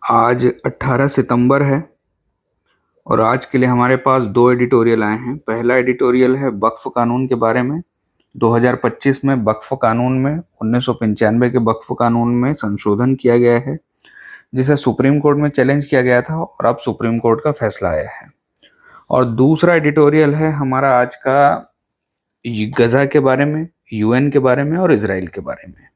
आज 18 सितंबर है और आज के लिए हमारे पास दो एडिटोरियल आए हैं। पहला एडिटोरियल है वक्फ कानून के बारे में। 2025 में वक्फ कानून में 1995 के वक्फ कानून में संशोधन किया गया है, जिसे सुप्रीम कोर्ट में चैलेंज किया गया था और अब सुप्रीम कोर्ट का फैसला आया है। और दूसरा एडिटोरियल है हमारा आज का गजा के बारे में, यूएन के बारे में और इजराइल के बारे में।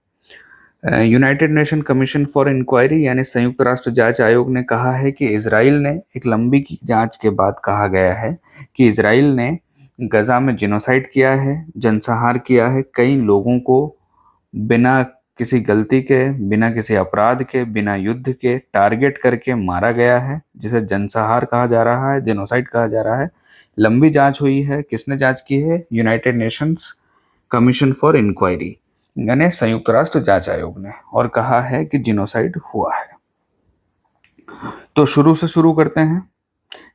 United Nation Commission for Inquiry यानी संयुक्त राष्ट्र जांच आयोग ने कहा है कि इजराइल ने एक लंबी की जांच के बाद कहा गया है कि इजराइल ने गजा में जिनोसाइड किया है, जनसंहार किया है। कई लोगों को बिना किसी गलती के, बिना किसी अपराध के, बिना युद्ध के टारगेट करके मारा गया है, जिसे जनसंहार कहा जा रहा है, जिनोसाइड कहा जा रहा है। लंबी जांच हुई है। किसने जांच की है? United Nations Commission for Inquiry यानी संयुक्त राष्ट्र जांच आयोग ने, और कहा है कि जिनोसाइड हुआ है। तो शुरू से शुरू करते हैं,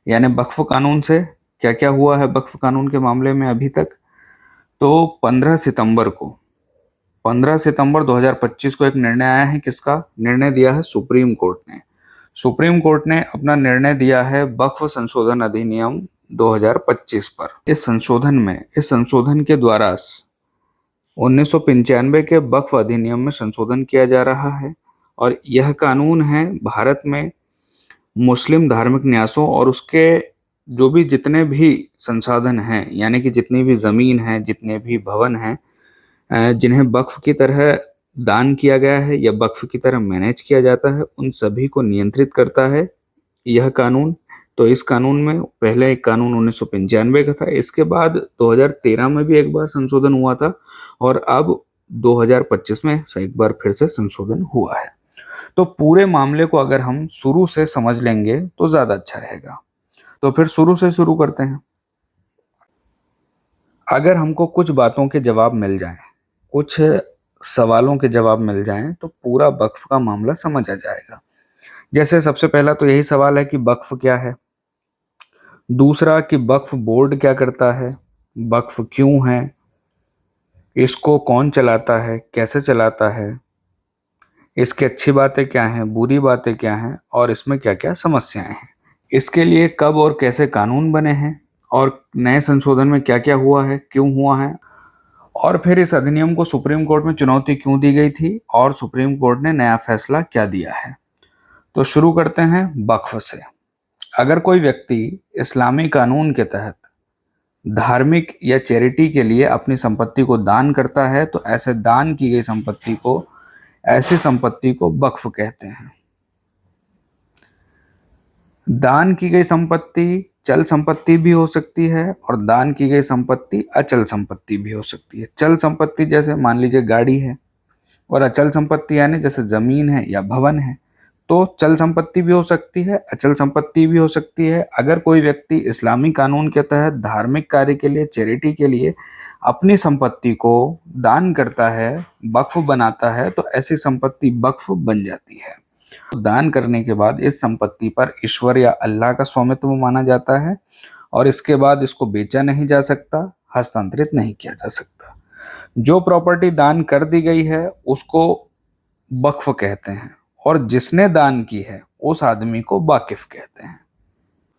यानी वक्फ कानून से क्या क्या हुआ है वक्फ कानून के मामले में अभी तक। तो 15 सितंबर 2025 को एक निर्णय आया है। किसका निर्णय दिया है? सुप्रीम कोर्ट ने। सुप्रीम कोर्ट ने अपना निर्णय दिया है वक्फ संशोधन अधिनियम 2025 पर। इस संशोधन के द्वारा 1995 के वक्फ अधिनियम में संशोधन किया जा रहा है और यह कानून है भारत में मुस्लिम धार्मिक न्यासों और उसके जो भी जितने भी संसाधन हैं, यानी कि जितनी भी ज़मीन है, जितने भी भवन हैं, जिन्हें वक्फ की तरह दान किया गया है या वक्फ की तरह मैनेज किया जाता है, उन सभी को नियंत्रित करता है यह कानून। तो इस कानून में पहले एक कानून 1995 का था, इसके बाद 2013 में भी एक बार संशोधन हुआ था और अब 2025 में एक बार फिर से संशोधन हुआ है। तो पूरे मामले को अगर हम शुरू से समझ लेंगे तो ज्यादा अच्छा रहेगा। तो फिर शुरू से शुरू करते हैं। अगर हमको कुछ बातों के जवाब मिल जाएं, कुछ सवालों के जवाब मिल जाएं, तो पूरा वक्फ का मामला समझ आ जाएगा। जैसे सबसे पहला तो यही सवाल है कि वक्फ क्या है, दूसरा कि वक्फ बोर्ड क्या करता है, वक्फ क्यों है, इसको कौन चलाता है, कैसे चलाता है, इसकी अच्छी बातें क्या हैं, बुरी बातें क्या हैं और इसमें क्या क्या समस्याएं हैं, इसके लिए कब और कैसे कानून बने हैं और नए संशोधन में क्या क्या हुआ है, क्यों हुआ है, और फिर इस अधिनियम को सुप्रीम कोर्ट में चुनौती क्यों दी गई थी और सुप्रीम कोर्ट ने नया फैसला क्या दिया है। तो शुरू करते हैं वक्फ से। अगर कोई व्यक्ति इस्लामी कानून के तहत धार्मिक या चैरिटी के लिए अपनी संपत्ति को दान करता है तो ऐसे दान की गई ऐसी संपत्ति को वक्फ कहते हैं। दान की गई संपत्ति चल संपत्ति भी हो सकती है और दान की गई संपत्ति अचल संपत्ति भी हो सकती है। चल संपत्ति जैसे मान लीजिए गाड़ी है, और अचल संपत्ति यानी जैसे जमीन है या भवन है। तो चल संपत्ति भी हो सकती है, अचल संपत्ति भी हो सकती है। अगर कोई व्यक्ति इस्लामी कानून के तहत धार्मिक कार्य के लिए, चैरिटी के लिए अपनी संपत्ति को दान करता है, वक्फ बनाता है, तो ऐसी संपत्ति वक्फ बन जाती है। दान करने के बाद इस संपत्ति पर ईश्वर या अल्लाह का स्वामित्व माना जाता है और इसके बाद इसको बेचा नहीं जा सकता, हस्तांतरित नहीं किया जा सकता। जो प्रॉपर्टी दान कर दी गई है उसको वक्फ कहते हैं और जिसने दान की है उस आदमी को वाकिफ कहते हैं।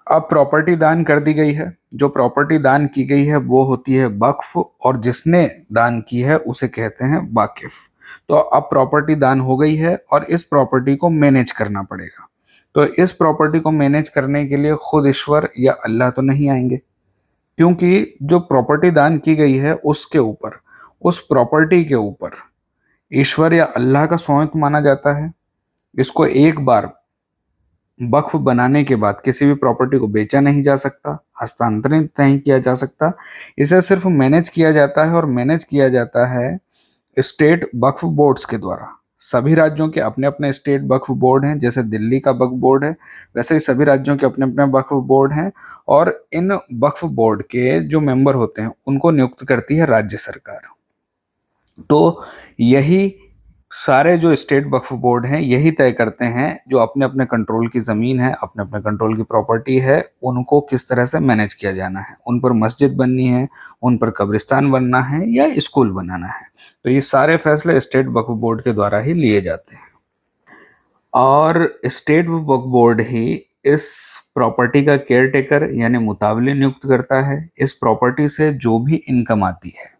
अब प्रॉपर्टी दान कर दी गई है, जो प्रॉपर्टी दान की गई है वो होती है वक्फ और जिसने दान की है उसे कहते हैं वाकिफ। तो अब प्रॉपर्टी दान हो गई है और इस प्रॉपर्टी को मैनेज करना पड़ेगा। तो इस प्रॉपर्टी को मैनेज करने के लिए खुद ईश्वर या अल्लाह तो नहीं आएंगे, क्योंकि जो प्रॉपर्टी दान की गई है उसके ऊपर, उस प्रॉपर्टी के ऊपर ईश्वर या अल्लाह का स्वामित्व माना जाता है। इसको एक बार वक्फ बनाने के बाद किसी भी प्रॉपर्टी को बेचा नहीं जा सकता, हस्तांतरित नहीं किया जा सकता। इसे सिर्फ मैनेज किया जाता है और मैनेज किया जाता है स्टेट वक्फ बोर्ड्स के द्वारा। सभी राज्यों के अपने अपने स्टेट वक्फ बोर्ड हैं, जैसे दिल्ली का वक्फ बोर्ड है वैसे ही सभी राज्यों के अपने अपने वक्फ बोर्ड हैं और इन वक्फ बोर्ड के जो मेंबर होते हैं उनको नियुक्त करती है राज्य सरकार। तो यही सारे जो स्टेट वक्फ बोर्ड हैं यही तय करते हैं जो अपने अपने कंट्रोल की ज़मीन है, अपने अपने कंट्रोल की प्रॉपर्टी है, उनको किस तरह से मैनेज किया जाना है। उन पर मस्जिद बननी है, उन पर कब्रिस्तान बनना है या स्कूल बनाना है, तो ये सारे फैसले स्टेट वक्फ बोर्ड के द्वारा ही लिए जाते हैं। और स्टेट वक्फ बोर्ड ही इस प्रॉपर्टी का केयर टेकर यानी मुतावली नियुक्त करता है। इस प्रॉपर्टी से जो भी इनकम आती है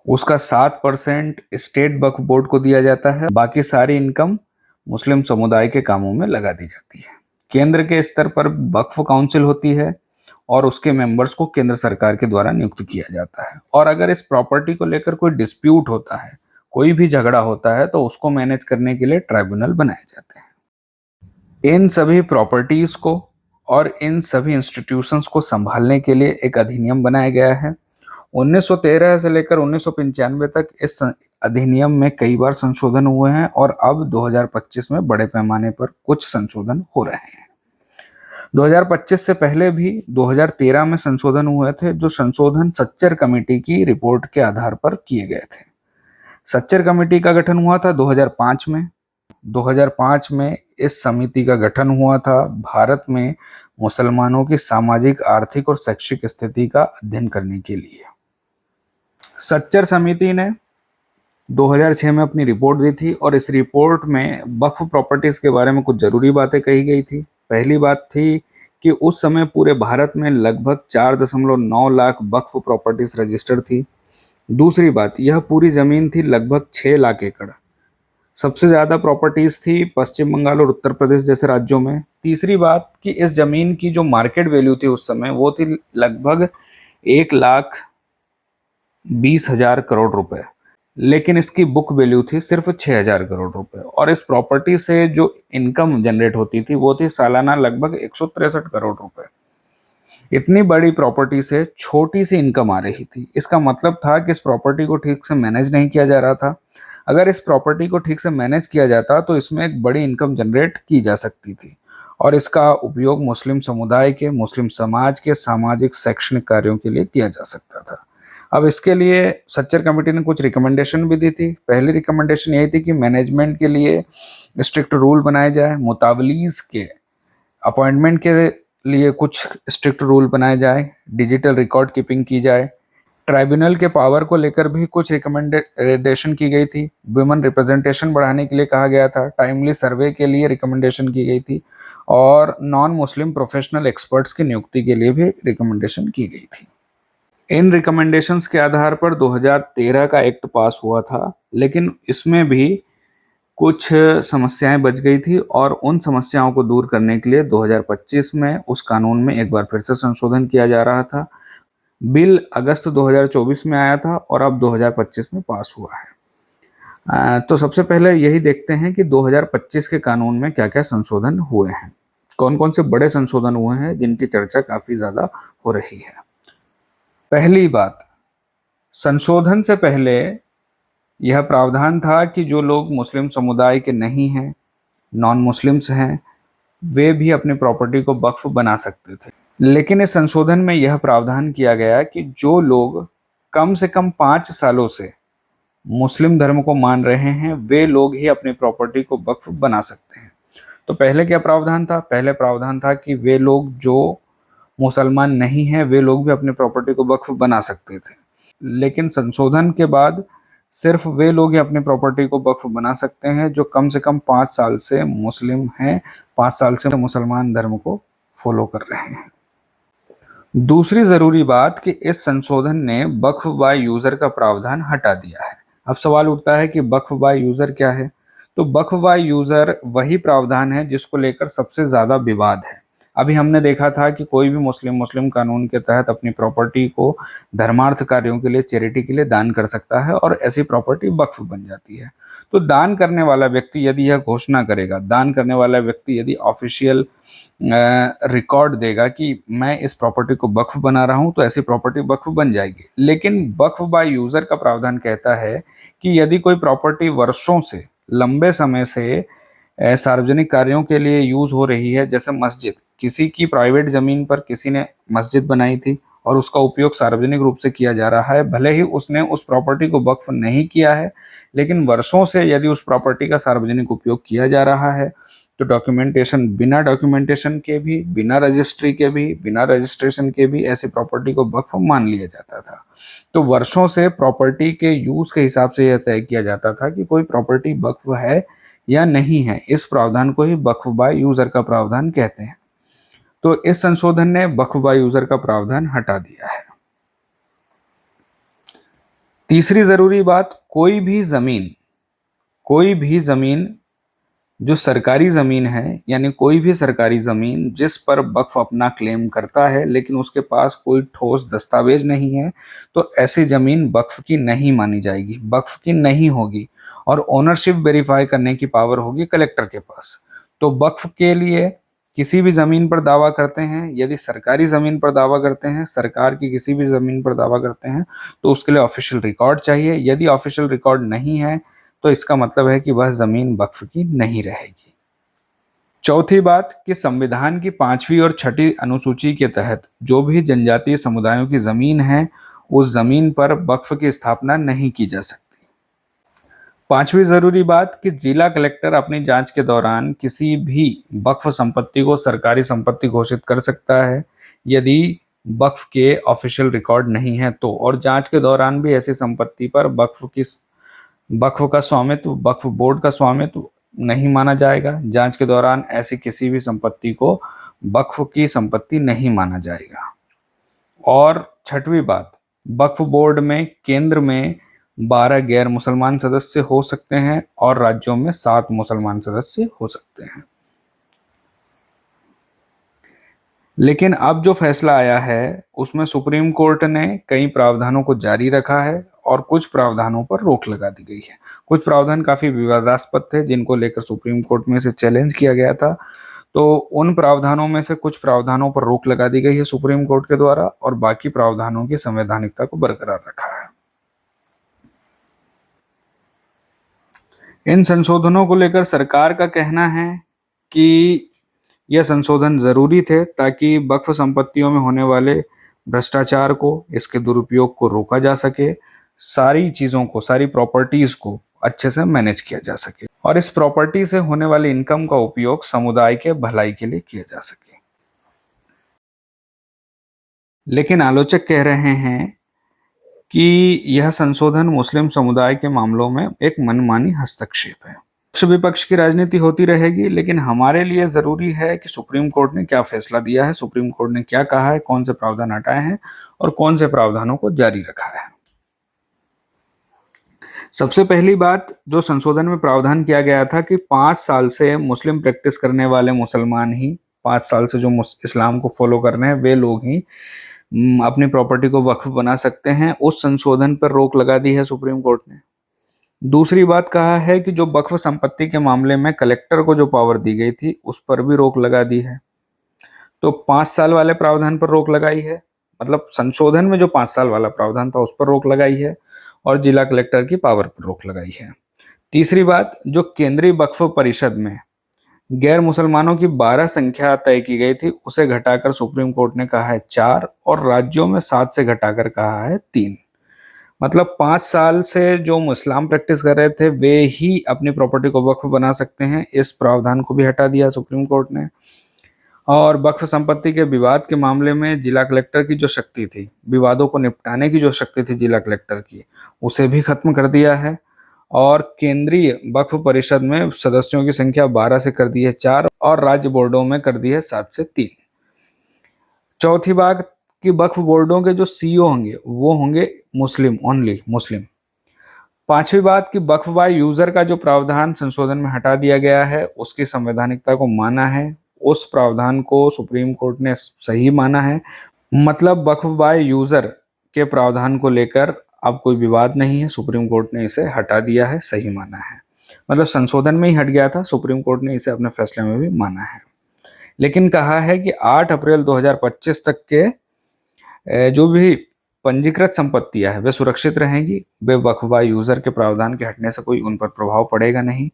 उसका 7% स्टेट वक्फ बोर्ड को दिया जाता है, बाकी सारी इनकम मुस्लिम समुदाय के कामों में लगा दी जाती है। केंद्र के स्तर पर वक्फ काउंसिल होती है और उसके मेंबर्स को केंद्र सरकार के द्वारा नियुक्त किया जाता है। और अगर इस प्रॉपर्टी को लेकर कोई डिस्प्यूट होता है, कोई भी झगड़ा होता है, तो उसको मैनेज करने के लिए ट्राइब्यूनल बनाए जाते हैं। इन सभी प्रॉपर्टीज को और इन सभी इंस्टीट्यूशंस को संभालने के लिए एक अधिनियम बनाया गया है। 1913 से लेकर 1995 तक इस अधिनियम में कई बार संशोधन हुए हैं और अब 2025 में बड़े पैमाने पर कुछ संशोधन हो रहे हैं। 2025 से पहले भी 2013 में संशोधन हुए थे, जो संशोधन सच्चर कमेटी की रिपोर्ट के आधार पर किए गए थे। सच्चर कमेटी का गठन हुआ था 2005 में। 2005 में इस समिति का गठन हुआ था भारत में मुसलमानों की सामाजिक, आर्थिक और शैक्षिक स्थिति का अध्ययन करने के लिए। सच्चर समिति ने 2006 में अपनी रिपोर्ट दी थी और इस रिपोर्ट में वक्फ प्रॉपर्टीज के बारे में कुछ जरूरी बातें कही गई थी। पहली बात थी कि उस समय पूरे भारत में लगभग 4.9 लाख वक्फ प्रॉपर्टीज रजिस्टर्ड थी। दूसरी बात, यह पूरी जमीन थी लगभग 6 लाख एकड़। सबसे ज्यादा प्रॉपर्टीज थी पश्चिम बंगाल और उत्तर प्रदेश जैसे राज्यों में। तीसरी बात कि इस जमीन की जो मार्केट वैल्यू थी उस समय वो थी लगभग 1,20,000 करोड़ रुपए, लेकिन इसकी बुक वैल्यू थी सिर्फ 6,000 करोड़ रुपए। और इस प्रॉपर्टी से जो इनकम जनरेट होती थी वो थी सालाना लगभग 163 करोड़ रुपए। इतनी बड़ी प्रॉपर्टी से छोटी सी इनकम आ रही थी। इसका मतलब था कि इस प्रॉपर्टी को ठीक से मैनेज नहीं किया जा रहा था। अगर इस प्रॉपर्टी को ठीक से मैनेज किया जाता तो इसमें एक बड़ी इनकम जनरेट की जा सकती थी और इसका उपयोग मुस्लिम समुदाय के, मुस्लिम समाज के सामाजिक शैक्षणिक कार्यों के लिए किया जा सकता था। अब इसके लिए सच्चर कमेटी ने कुछ रिकमेंडेशन भी दी थी। पहली रिकमेंडेशन यही थी कि मैनेजमेंट के लिए स्ट्रिक्ट रूल बनाए जाए, मुतावलीज के अपॉइंटमेंट के लिए कुछ स्ट्रिक्ट रूल बनाए जाए, डिजिटल रिकॉर्ड कीपिंग की जाए। ट्राइब्यूनल के पावर को लेकर भी कुछ रिकमेंडेशन की गई थी। वुमेन रिप्रेजेंटेशन बढ़ाने के लिए कहा गया था। टाइमली सर्वे के लिए रिकमेंडेशन की गई थी और नॉन मुस्लिम प्रोफेशनल एक्सपर्ट्स की नियुक्ति के लिए भी रिकमेंडेशन की गई थी। इन रिकमेंडेशंस के आधार पर 2013 का एक्ट पास हुआ था, लेकिन इसमें भी कुछ समस्याएं बच गई थी और उन समस्याओं को दूर करने के लिए 2025 में उस कानून में एक बार फिर से संशोधन किया जा रहा था। बिल अगस्त 2024 में आया था और अब 2025 में पास हुआ है। तो सबसे पहले यही देखते हैं कि 2025 के कानून में क्या क्या संशोधन हुए हैं, कौन कौन से बड़े संशोधन हुए हैं जिनकी चर्चा काफी ज्यादा हो रही है। पहली बात, संशोधन से पहले यह प्रावधान था कि जो लोग मुस्लिम समुदाय के नहीं हैं, नॉन मुस्लिम्स हैं, वे भी अपनी प्रॉपर्टी को वक्फ बना सकते थे। लेकिन इस संशोधन में यह प्रावधान किया गया कि जो लोग कम से कम 5 सालों से मुस्लिम धर्म को मान रहे हैं वे लोग ही अपनी प्रॉपर्टी को वक्फ बना सकते हैं। तो पहले क्या प्रावधान था? पहले प्रावधान था कि वे लोग जो मुसलमान नहीं हैं वे लोग भी अपनी प्रॉपर्टी को वक्फ बना सकते थे। लेकिन संशोधन के बाद सिर्फ वे लोग ही अपनी प्रॉपर्टी को वक्फ बना सकते हैं जो कम से कम 5 साल से मुस्लिम हैं, 5 साल से मुसलमान धर्म को फॉलो कर रहे हैं। दूसरी जरूरी बात कि इस संशोधन ने वक्फ बाय यूजर का प्रावधान हटा दिया है। अब सवाल उठता है कि वक्फ बाय यूजर क्या है? तो वक्फ बाय यूजर वही प्रावधान है जिसको लेकर सबसे ज्यादा विवाद है। अभी हमने देखा था कि कोई भी मुस्लिम कानून के तहत अपनी प्रॉपर्टी को धर्मार्थ कार्यों के लिए, चैरिटी के लिए दान कर सकता है और ऐसी प्रॉपर्टी वक्फ बन जाती है। तो दान करने वाला व्यक्ति यदि यह घोषणा करेगा, दान करने वाला व्यक्ति यदि ऑफिशियल रिकॉर्ड देगा कि मैं इस प्रॉपर्टी को वक्फ बना रहा हूं, तो ऐसी प्रॉपर्टी वक्फ बन जाएगी। लेकिन वक्फ बाय यूजर का प्रावधान कहता है कि यदि कोई प्रॉपर्टी वर्षों से, लंबे समय से सार्वजनिक कार्यों के लिए यूज हो रही है, जैसे मस्जिद, किसी की प्राइवेट जमीन पर किसी ने मस्जिद बनाई थी और उसका उपयोग सार्वजनिक रूप से किया जा रहा है, भले ही उसने उस प्रॉपर्टी को वक्फ नहीं किया है, लेकिन वर्षों से यदि उस प्रॉपर्टी का सार्वजनिक उपयोग किया जा रहा है तो डॉक्यूमेंटेशन, बिना डॉक्यूमेंटेशन के भी, बिना रजिस्ट्री के भी, बिना रजिस्ट्रेशन के भी ऐसी प्रॉपर्टी को वक्फ मान लिया जाता था। तो वर्षों से प्रॉपर्टी के यूज के हिसाब से यह तय किया जाता था कि कोई प्रॉपर्टी वक्फ है या नहीं है, इस प्रावधान को ही वक्फ बाय यूजर का प्रावधान कहते हैं। तो इस संशोधन ने वक्फ बाय यूजर का प्रावधान हटा दिया है। तीसरी जरूरी बात, कोई भी जमीन जो सरकारी जमीन है, यानी कोई भी सरकारी जमीन जिस पर वक्फ अपना क्लेम करता है लेकिन उसके पास कोई ठोस दस्तावेज नहीं है, तो ऐसी जमीन वक्फ की नहीं मानी जाएगी, वक्फ की नहीं होगी, और ओनरशिप वेरीफाई करने की पावर होगी कलेक्टर के पास। तो वक्फ के लिए किसी भी जमीन पर दावा करते हैं, यदि सरकारी जमीन पर दावा करते हैं, सरकार की किसी भी जमीन पर दावा करते हैं, तो उसके लिए ऑफिशियल रिकॉर्ड चाहिए। यदि ऑफिशियल रिकॉर्ड नहीं है तो इसका मतलब है कि वह जमीन वक्फ की नहीं रहेगी। चौथी बात कि संविधान की 5वीं और 6ठी अनुसूची के तहत जो भी जनजातीय समुदायों की जमीन है, उस जमीन पर वक्फ की स्थापना नहीं की जा सकती। 5वीं जरूरी बात कि जिला कलेक्टर अपनी जांच के दौरान किसी भी वक्फ संपत्ति को सरकारी संपत्ति घोषित कर सकता है यदि वक्फ के ऑफिशियल रिकॉर्ड नहीं है तो, और जांच के दौरान भी ऐसी संपत्ति पर वक्फ का स्वामित्व, वक्फ बोर्ड का स्वामित्व नहीं माना जाएगा। जांच के दौरान ऐसी किसी भी संपत्ति को वक्फ की संपत्ति नहीं माना जाएगा। और 6वीं बात, वक्फ बोर्ड में केंद्र में 12 गैर मुसलमान सदस्य हो सकते हैं और राज्यों में 7 मुसलमान सदस्य हो सकते हैं। लेकिन अब जो फैसला आया है उसमें सुप्रीम कोर्ट ने कई प्रावधानों को जारी रखा है और कुछ प्रावधानों पर रोक लगा दी गई है। कुछ प्रावधान काफी विवादास्पद थे जिनको लेकर सुप्रीम कोर्ट में से चैलेंज किया गया था। तो उन प्रावधानों में से कुछ प्रावधानों पर रोक लगा दी गई है सुप्रीम कोर्ट के द्वारा, और बाकी प्रावधानों की संवैधानिकता को बरकरार रखा है। इन संशोधनों को लेकर सरकार का कहना है कि यह संशोधन जरूरी थे ताकि वक्फ संपत्तियों में होने वाले भ्रष्टाचार को, इसके दुरुपयोग को रोका जा सके, सारी चीजों को, सारी प्रॉपर्टीज को अच्छे से मैनेज किया जा सके और इस प्रॉपर्टी से होने वाली इनकम का उपयोग समुदाय के भलाई के लिए किया जा सके। लेकिन आलोचक कह रहे हैं कि यह संशोधन मुस्लिम समुदाय के मामलों में एक मनमानी हस्तक्षेप है। पक्ष विपक्ष की राजनीति होती रहेगी, लेकिन हमारे लिए जरूरी है कि सुप्रीम कोर्ट ने क्या फैसला दिया है, सुप्रीम कोर्ट ने क्या कहा है, कौन से प्रावधान हटाए हैं और कौन से प्रावधानों को जारी रखा है। सबसे पहली बात, जो संशोधन में प्रावधान किया गया था कि 5 साल से मुस्लिम प्रैक्टिस करने वाले मुसलमान ही, 5 साल से जो इस्लाम को फॉलो कर रहे हैं वे लोग ही अपनी प्रॉपर्टी को वक्फ बना सकते हैं, उस संशोधन पर रोक लगा दी है सुप्रीम कोर्ट ने। दूसरी बात कहा है कि जो वक्फ संपत्ति के मामले में कलेक्टर को जो पावर दी गई थी उस पर भी रोक लगा दी है। तो 5 साल वाले प्रावधान पर रोक लगाई है, मतलब संशोधन में जो 5 साल वाला प्रावधान था उस पर रोक लगाई है, और जिला कलेक्टर की पावर पर रोक लगाई है। तीसरी बात, जो केंद्रीय वक्फ परिषद में गैर मुसलमानों की 12 संख्या तय की गई थी उसे घटाकर सुप्रीम कोर्ट ने कहा है 4 और राज्यों में 7 से घटाकर कहा है 3। मतलब 5 साल से जो इस्लाम प्रैक्टिस कर रहे थे वे ही अपनी प्रॉपर्टी को वक्फ बना सकते हैं, इस प्रावधान को भी हटा दिया सुप्रीम कोर्ट ने। और वक्फ संपत्ति के विवाद के मामले में जिला कलेक्टर की जो शक्ति थी, विवादों को निपटाने की जो शक्ति थी जिला कलेक्टर की, उसे भी खत्म कर दिया है। और केंद्रीय वक्फ परिषद में सदस्यों की संख्या 12 से कर दी है 4 और राज्य बोर्डों में कर दी है 7 से 3। चौथी बात कि वक्फ बोर्डों के जो सीईओ होंगे वो होंगे मुस्लिम, ओनली मुस्लिम। पांचवी बात कि वक्फ बाय यूजर का जो प्रावधान संशोधन में हटा दिया गया है उसकी संवैधानिकता को माना है, उस प्रावधान को सुप्रीम कोर्ट ने सही माना है। मतलब वक्फ बाय यूजर के प्रावधान को लेकर अब कोई विवाद नहीं है, सुप्रीम कोर्ट ने इसे हटा दिया है, सही माना है। मतलब संशोधन में ही हट गया था, सुप्रीम कोर्ट ने इसे अपने फैसले में भी माना है। लेकिन कहा है कि 8 अप्रैल 2025 तक के जो भी पंजीकृत संपत्तियां है वे सुरक्षित रहेंगी, वे वक्फ बाय यूजर के प्रावधान के हटने से कोई उन पर प्रभाव पड़ेगा नहीं।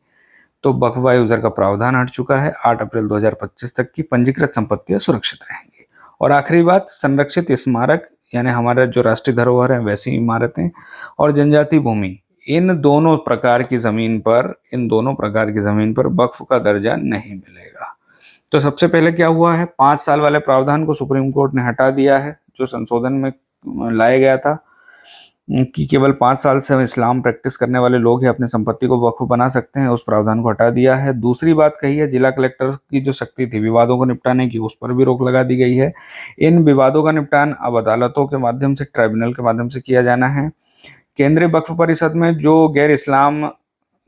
तो वक्फ बाय यूजर का प्रावधान हट चुका है, 8 अप्रैल 2025 तक की पंजीकृत संपत्तियां सुरक्षित रहेंगी। और आखिरी बात, संरक्षित स्मारक यानी हमारा जो राष्ट्रीय धरोहर है वैसी इमारतें और जनजाति भूमि, इन दोनों प्रकार की जमीन पर वक्फ का दर्जा नहीं मिलेगा। तो सबसे पहले क्या हुआ है, 5 साल वाले प्रावधान को सुप्रीम कोर्ट ने हटा दिया है जो संशोधन में लाया गया था। कि केवल 5 साल से इस्लाम प्रैक्टिस करने वाले लोग ही अपनी संपत्ति को वक्फ बना सकते हैं, उस प्रावधान को हटा दिया है। दूसरी बात कही है, जिला कलेक्टर की जो शक्ति थी विवादों को निपटाने की, उस पर भी रोक लगा दी गई है। इन विवादों का निपटान अब अदालतों के माध्यम से, ट्राइब्यूनल के माध्यम से किया जाना है। केंद्रीय वक्फ परिषद में जो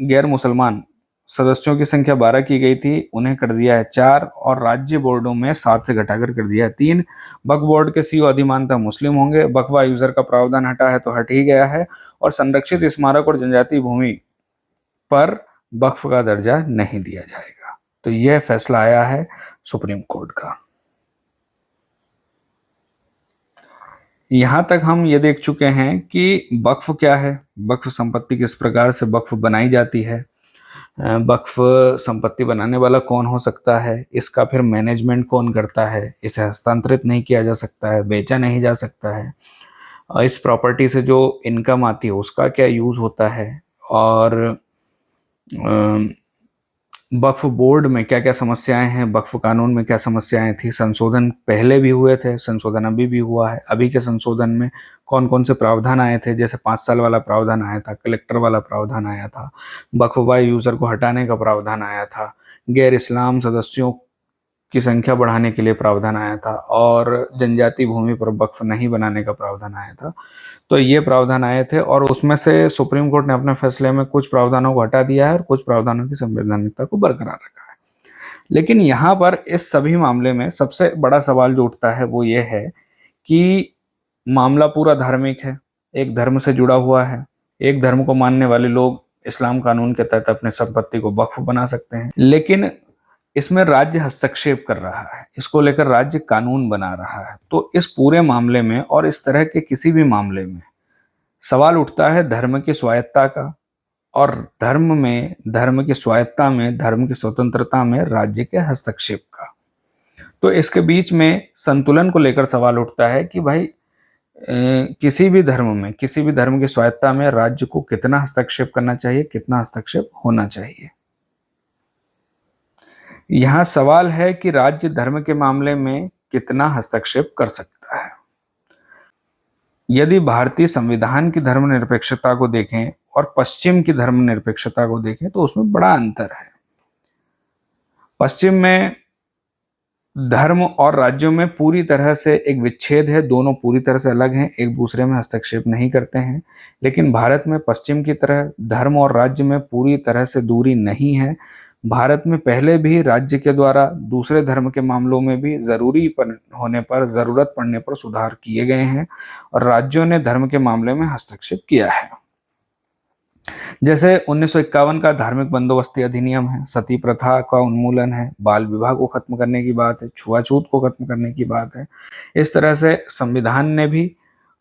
गैर मुसलमान सदस्यों की संख्या 12 की गई थी, उन्हें कर दिया है 4, और राज्य बोर्डों में 7 से घटाकर कर दिया है 3। वक्फ बोर्ड के सीईओ अधिमानतः मुस्लिम होंगे। वक्फ यूजर का प्रावधान हटा है तो हट ही गया है, और संरक्षित स्मारक और जनजातीय भूमि पर वक्फ का दर्जा नहीं दिया जाएगा। तो यह फैसला आया है सुप्रीम कोर्ट का। यहां तक हम ये देख चुके हैं कि वक्फ क्या है, वक्फ संपत्ति किस प्रकार से वक्फ बनाई जाती है, वक्फ संपत्ति बनाने वाला कौन हो सकता है, इसका फिर मैनेजमेंट कौन करता है, इसे हस्तांतरित नहीं किया जा सकता है, बेचा नहीं जा सकता है, इस प्रॉपर्टी से जो इनकम आती है उसका क्या यूज होता है, और वक्फ बोर्ड में क्या क्या समस्याएं हैं, वक्फ कानून में क्या समस्याएं थी, संशोधन पहले भी हुए थे, संशोधन अभी भी हुआ है, अभी के संशोधन में कौन कौन से प्रावधान आए थे, जैसे 5 साल वाला प्रावधान आया था, कलेक्टर वाला प्रावधान आया था, वक्फ यूजर को हटाने का प्रावधान आया था, गैर इस्लाम सदस्यों की संख्या बढ़ाने के लिए प्रावधान आया था, और जनजातीय भूमि पर वक्फ नहीं बनाने का प्रावधान आया था। तो ये प्रावधान आए थे, और उसमें से सुप्रीम कोर्ट ने अपने फैसले में कुछ प्रावधानों को हटा दिया है और कुछ प्रावधानों की संवैधानिकता को बरकरार रखा है। लेकिन यहाँ पर इस सभी मामले में सबसे बड़ा सवाल जो उठता है वो ये है कि मामला पूरा धार्मिक है, एक धर्म से जुड़ा हुआ है, एक धर्म को मानने वाले लोग इस्लाम कानून के तहत अपने संपत्ति को वक्फ बना सकते हैं, लेकिन इसमें राज्य हस्तक्षेप कर रहा है, इसको लेकर राज्य कानून बना रहा है। तो इस पूरे मामले में और इस तरह के किसी भी मामले में सवाल उठता है धर्म की स्वायत्ता का, और धर्म की स्वायत्ता में, धर्म की स्वतंत्रता में राज्य के हस्तक्षेप का। तो इसके बीच में संतुलन को लेकर सवाल उठता है कि भाई किसी भी धर्म की स्वायत्ता में राज्य को कितना हस्तक्षेप करना चाहिए, कितना हस्तक्षेप होना चाहिए। यहां सवाल है कि राज्य धर्म के मामले में कितना हस्तक्षेप कर सकता है। यदि भारतीय संविधान की धर्मनिरपेक्षता को देखें और पश्चिम की धर्मनिरपेक्षता को देखें तो उसमें बड़ा अंतर है। पश्चिम में धर्म और राज्यों में पूरी तरह से एक विच्छेद है, दोनों पूरी तरह से अलग हैं, एक दूसरे में हस्तक्षेप नहीं करते हैं। लेकिन भारत में पश्चिम की तरह धर्म और राज्य में पूरी तरह से दूरी नहीं है। भारत में पहले भी राज्य के द्वारा दूसरे धर्म के मामलों में भी जरूरत पड़ने पर सुधार किए गए हैं, और राज्यों ने धर्म के मामले में हस्तक्षेप किया है। जैसे 1951 का धार्मिक बंदोबस्ती अधिनियम है, सती प्रथा का उन्मूलन है, बाल विवाह को खत्म करने की बात है, छुआछूत को खत्म करने की बात है। इस तरह से संविधान ने भी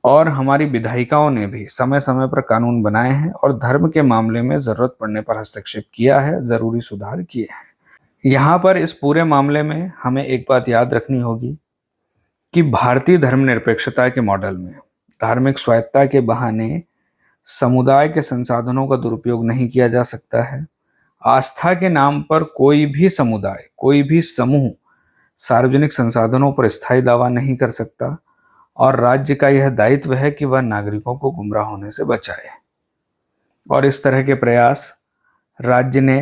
और हमारी विधायिकाओं ने भी समय समय पर कानून बनाए हैं और धर्म के मामले में जरूरत पड़ने पर हस्तक्षेप किया है, जरूरी सुधार किए हैं। यहाँ पर इस पूरे मामले में हमें एक बात याद रखनी होगी कि भारतीय धर्मनिरपेक्षता के मॉडल में धार्मिक स्वायत्ता के बहाने समुदाय के संसाधनों का दुरुपयोग नहीं किया जा सकता है। आस्था के नाम पर कोई भी समुदाय, कोई भी समूह सार्वजनिक संसाधनों पर स्थायी दावा नहीं कर सकता, और राज्य का यह दायित्व है कि वह नागरिकों को गुमराह होने से बचाए। और इस तरह के प्रयास राज्य ने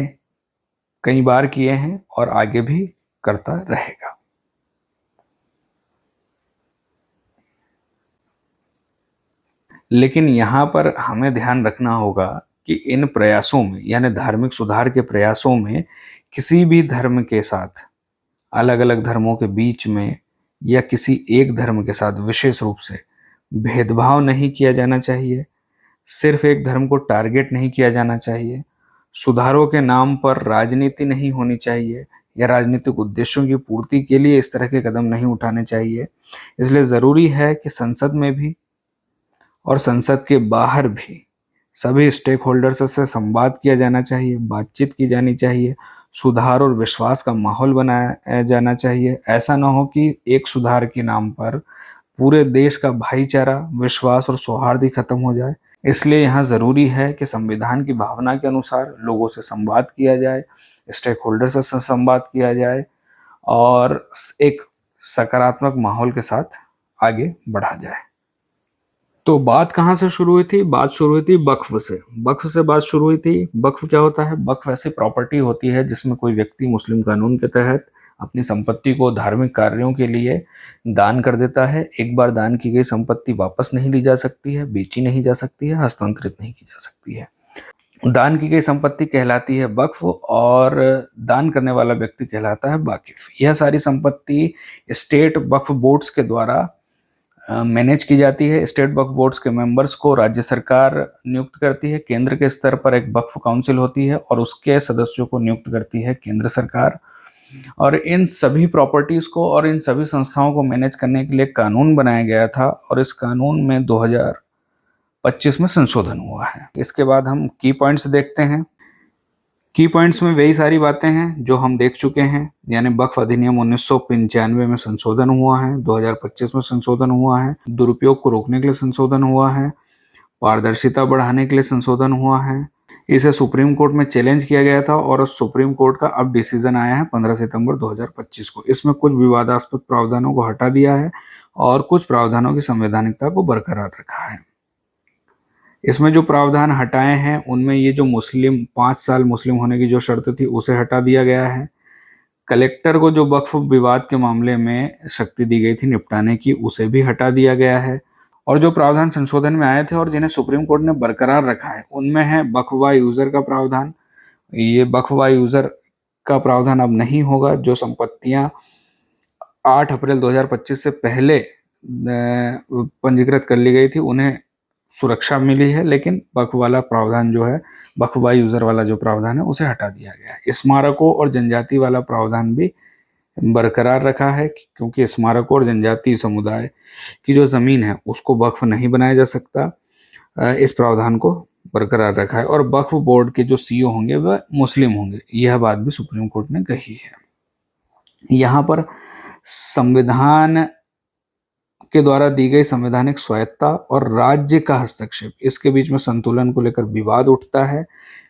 कई बार किए हैं और आगे भी करता रहेगा। लेकिन यहाँ पर हमें ध्यान रखना होगा कि इन प्रयासों में, यानी धार्मिक सुधार के प्रयासों में, किसी भी धर्म के साथ, अलग अलग धर्मों के बीच में, या किसी एक धर्म के साथ विशेष रूप से भेदभाव नहीं किया जाना चाहिए। सिर्फ एक धर्म को टारगेट नहीं किया जाना चाहिए। सुधारों के नाम पर राजनीति नहीं होनी चाहिए, या राजनीतिक उद्देश्यों की पूर्ति के लिए इस तरह के कदम नहीं उठाने चाहिए। इसलिए ज़रूरी है कि संसद में भी और संसद के बाहर भी सभी स्टेक होल्डर्स से संवाद किया जाना चाहिए, बातचीत की जानी चाहिए, सुधार और विश्वास का माहौल बनाया जाना चाहिए। ऐसा ना हो कि एक सुधार के नाम पर पूरे देश का भाईचारा, विश्वास और सौहार्द ही खत्म हो जाए। इसलिए यहाँ ज़रूरी है कि संविधान की भावना के अनुसार लोगों से संवाद किया जाए, स्टेक होल्डर्स से संवाद किया जाए, और एक सकारात्मक माहौल के साथ आगे बढ़ा जाए। तो बात कहाँ से शुरू हुई थी? बात शुरू हुई थी वक्फ से। वक्फ से बात शुरू हुई थी। वक्फ क्या होता है? वक्फ ऐसी प्रॉपर्टी होती है जिसमें कोई व्यक्ति मुस्लिम कानून के तहत अपनी संपत्ति को धार्मिक कार्यों के लिए दान कर देता है। एक बार दान की गई संपत्ति वापस नहीं ली जा सकती है, बेची नहीं जा सकती है, हस्तांतरित नहीं की जा सकती है। दान की गई संपत्ति कहलाती है वक्फ और दान करने वाला व्यक्ति कहलाता है वाकिफ। यह सारी संपत्ति स्टेट वक्फ बोर्ड्स के द्वारा मैनेज की जाती है। स्टेट वक्फ बोर्ड्स के मेंबर्स को राज्य सरकार नियुक्त करती है। केंद्र के स्तर पर एक वक्फ काउंसिल होती है और उसके सदस्यों को नियुक्त करती है केंद्र सरकार। और इन सभी प्रॉपर्टीज को और इन सभी संस्थाओं को मैनेज करने के लिए कानून बनाया गया था और इस कानून में 2025 में संशोधन हुआ है। इसके बाद हम की पॉइंट्स देखते हैं। की पॉइंट्स में वही सारी बातें हैं जो हम देख चुके हैं, यानी वक्फ अधिनियम 1995 में संशोधन हुआ है, 2025 में संशोधन हुआ है, दुरुपयोग को रोकने के लिए संशोधन हुआ है, पारदर्शिता बढ़ाने के लिए संशोधन हुआ है। इसे सुप्रीम कोर्ट में चैलेंज किया गया था और सुप्रीम कोर्ट का अब डिसीजन आया है 15 सितंबर 2025 को। इसमें कुछ विवादास्पद प्रावधानों को हटा दिया है और कुछ प्रावधानों की संवैधानिकता को बरकरार रखा है। इसमें जो प्रावधान हटाए हैं उनमें ये जो 5 साल मुस्लिम होने की जो शर्त थी उसे हटा दिया गया है। कलेक्टर को जो वक्फ विवाद के मामले में शक्ति दी गई थी निपटाने की, उसे भी हटा दिया गया है। और जो प्रावधान संशोधन में आए थे और जिन्हें सुप्रीम कोर्ट ने बरकरार रखा है उनमें है वक्फ यूजर का प्रावधान। ये वक्फ यूजर का प्रावधान अब नहीं होगा। जो संपत्तियां 8 अप्रैल 2025 से पहले पंजीकृत कर ली गई थी उन्हें सुरक्षा मिली है, लेकिन वक्फ वाला प्रावधान जो है, वक्फ यूजर वाला जो प्रावधान है उसे हटा दिया गया है। स्मारकों और जनजाति वाला प्रावधान भी बरकरार रखा है क्योंकि स्मारकों और जनजाति समुदाय की जो जमीन है उसको वक्फ नहीं बनाया जा सकता। इस प्रावधान को बरकरार रखा है। और वक्फ बोर्ड के जो सीईओ होंगे वह मुस्लिम होंगे, यह बात भी सुप्रीम कोर्ट ने कही है। यहाँ पर संविधान के द्वारा दी गई संवैधानिक स्वायत्ता और राज्य का हस्तक्षेप, इसके बीच में संतुलन को लेकर विवाद उठता है।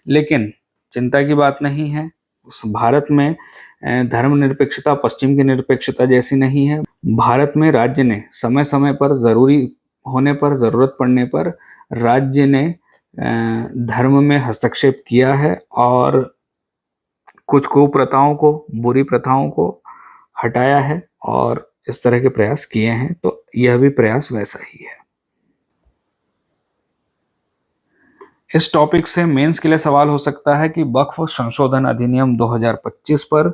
लेकिन चिंता की बात नहीं है, उस भारत में धर्मनिरपेक्षता पश्चिम की निरपेक्षता जैसी नहीं है। भारत में राज्य ने समय समय पर जरूरी होने पर, जरूरत पड़ने पर राज्य ने धर्म में हस्तक्षेप किया है और कुछ कुप्रथाओं को, बुरी प्रथाओं को हटाया है और इस तरह के प्रयास किए हैं। तो यह भी प्रयास वैसा ही है। इस टॉपिक से मेंस के लिए सवाल हो सकता है कि वक्फ संशोधन अधिनियम 2025 पर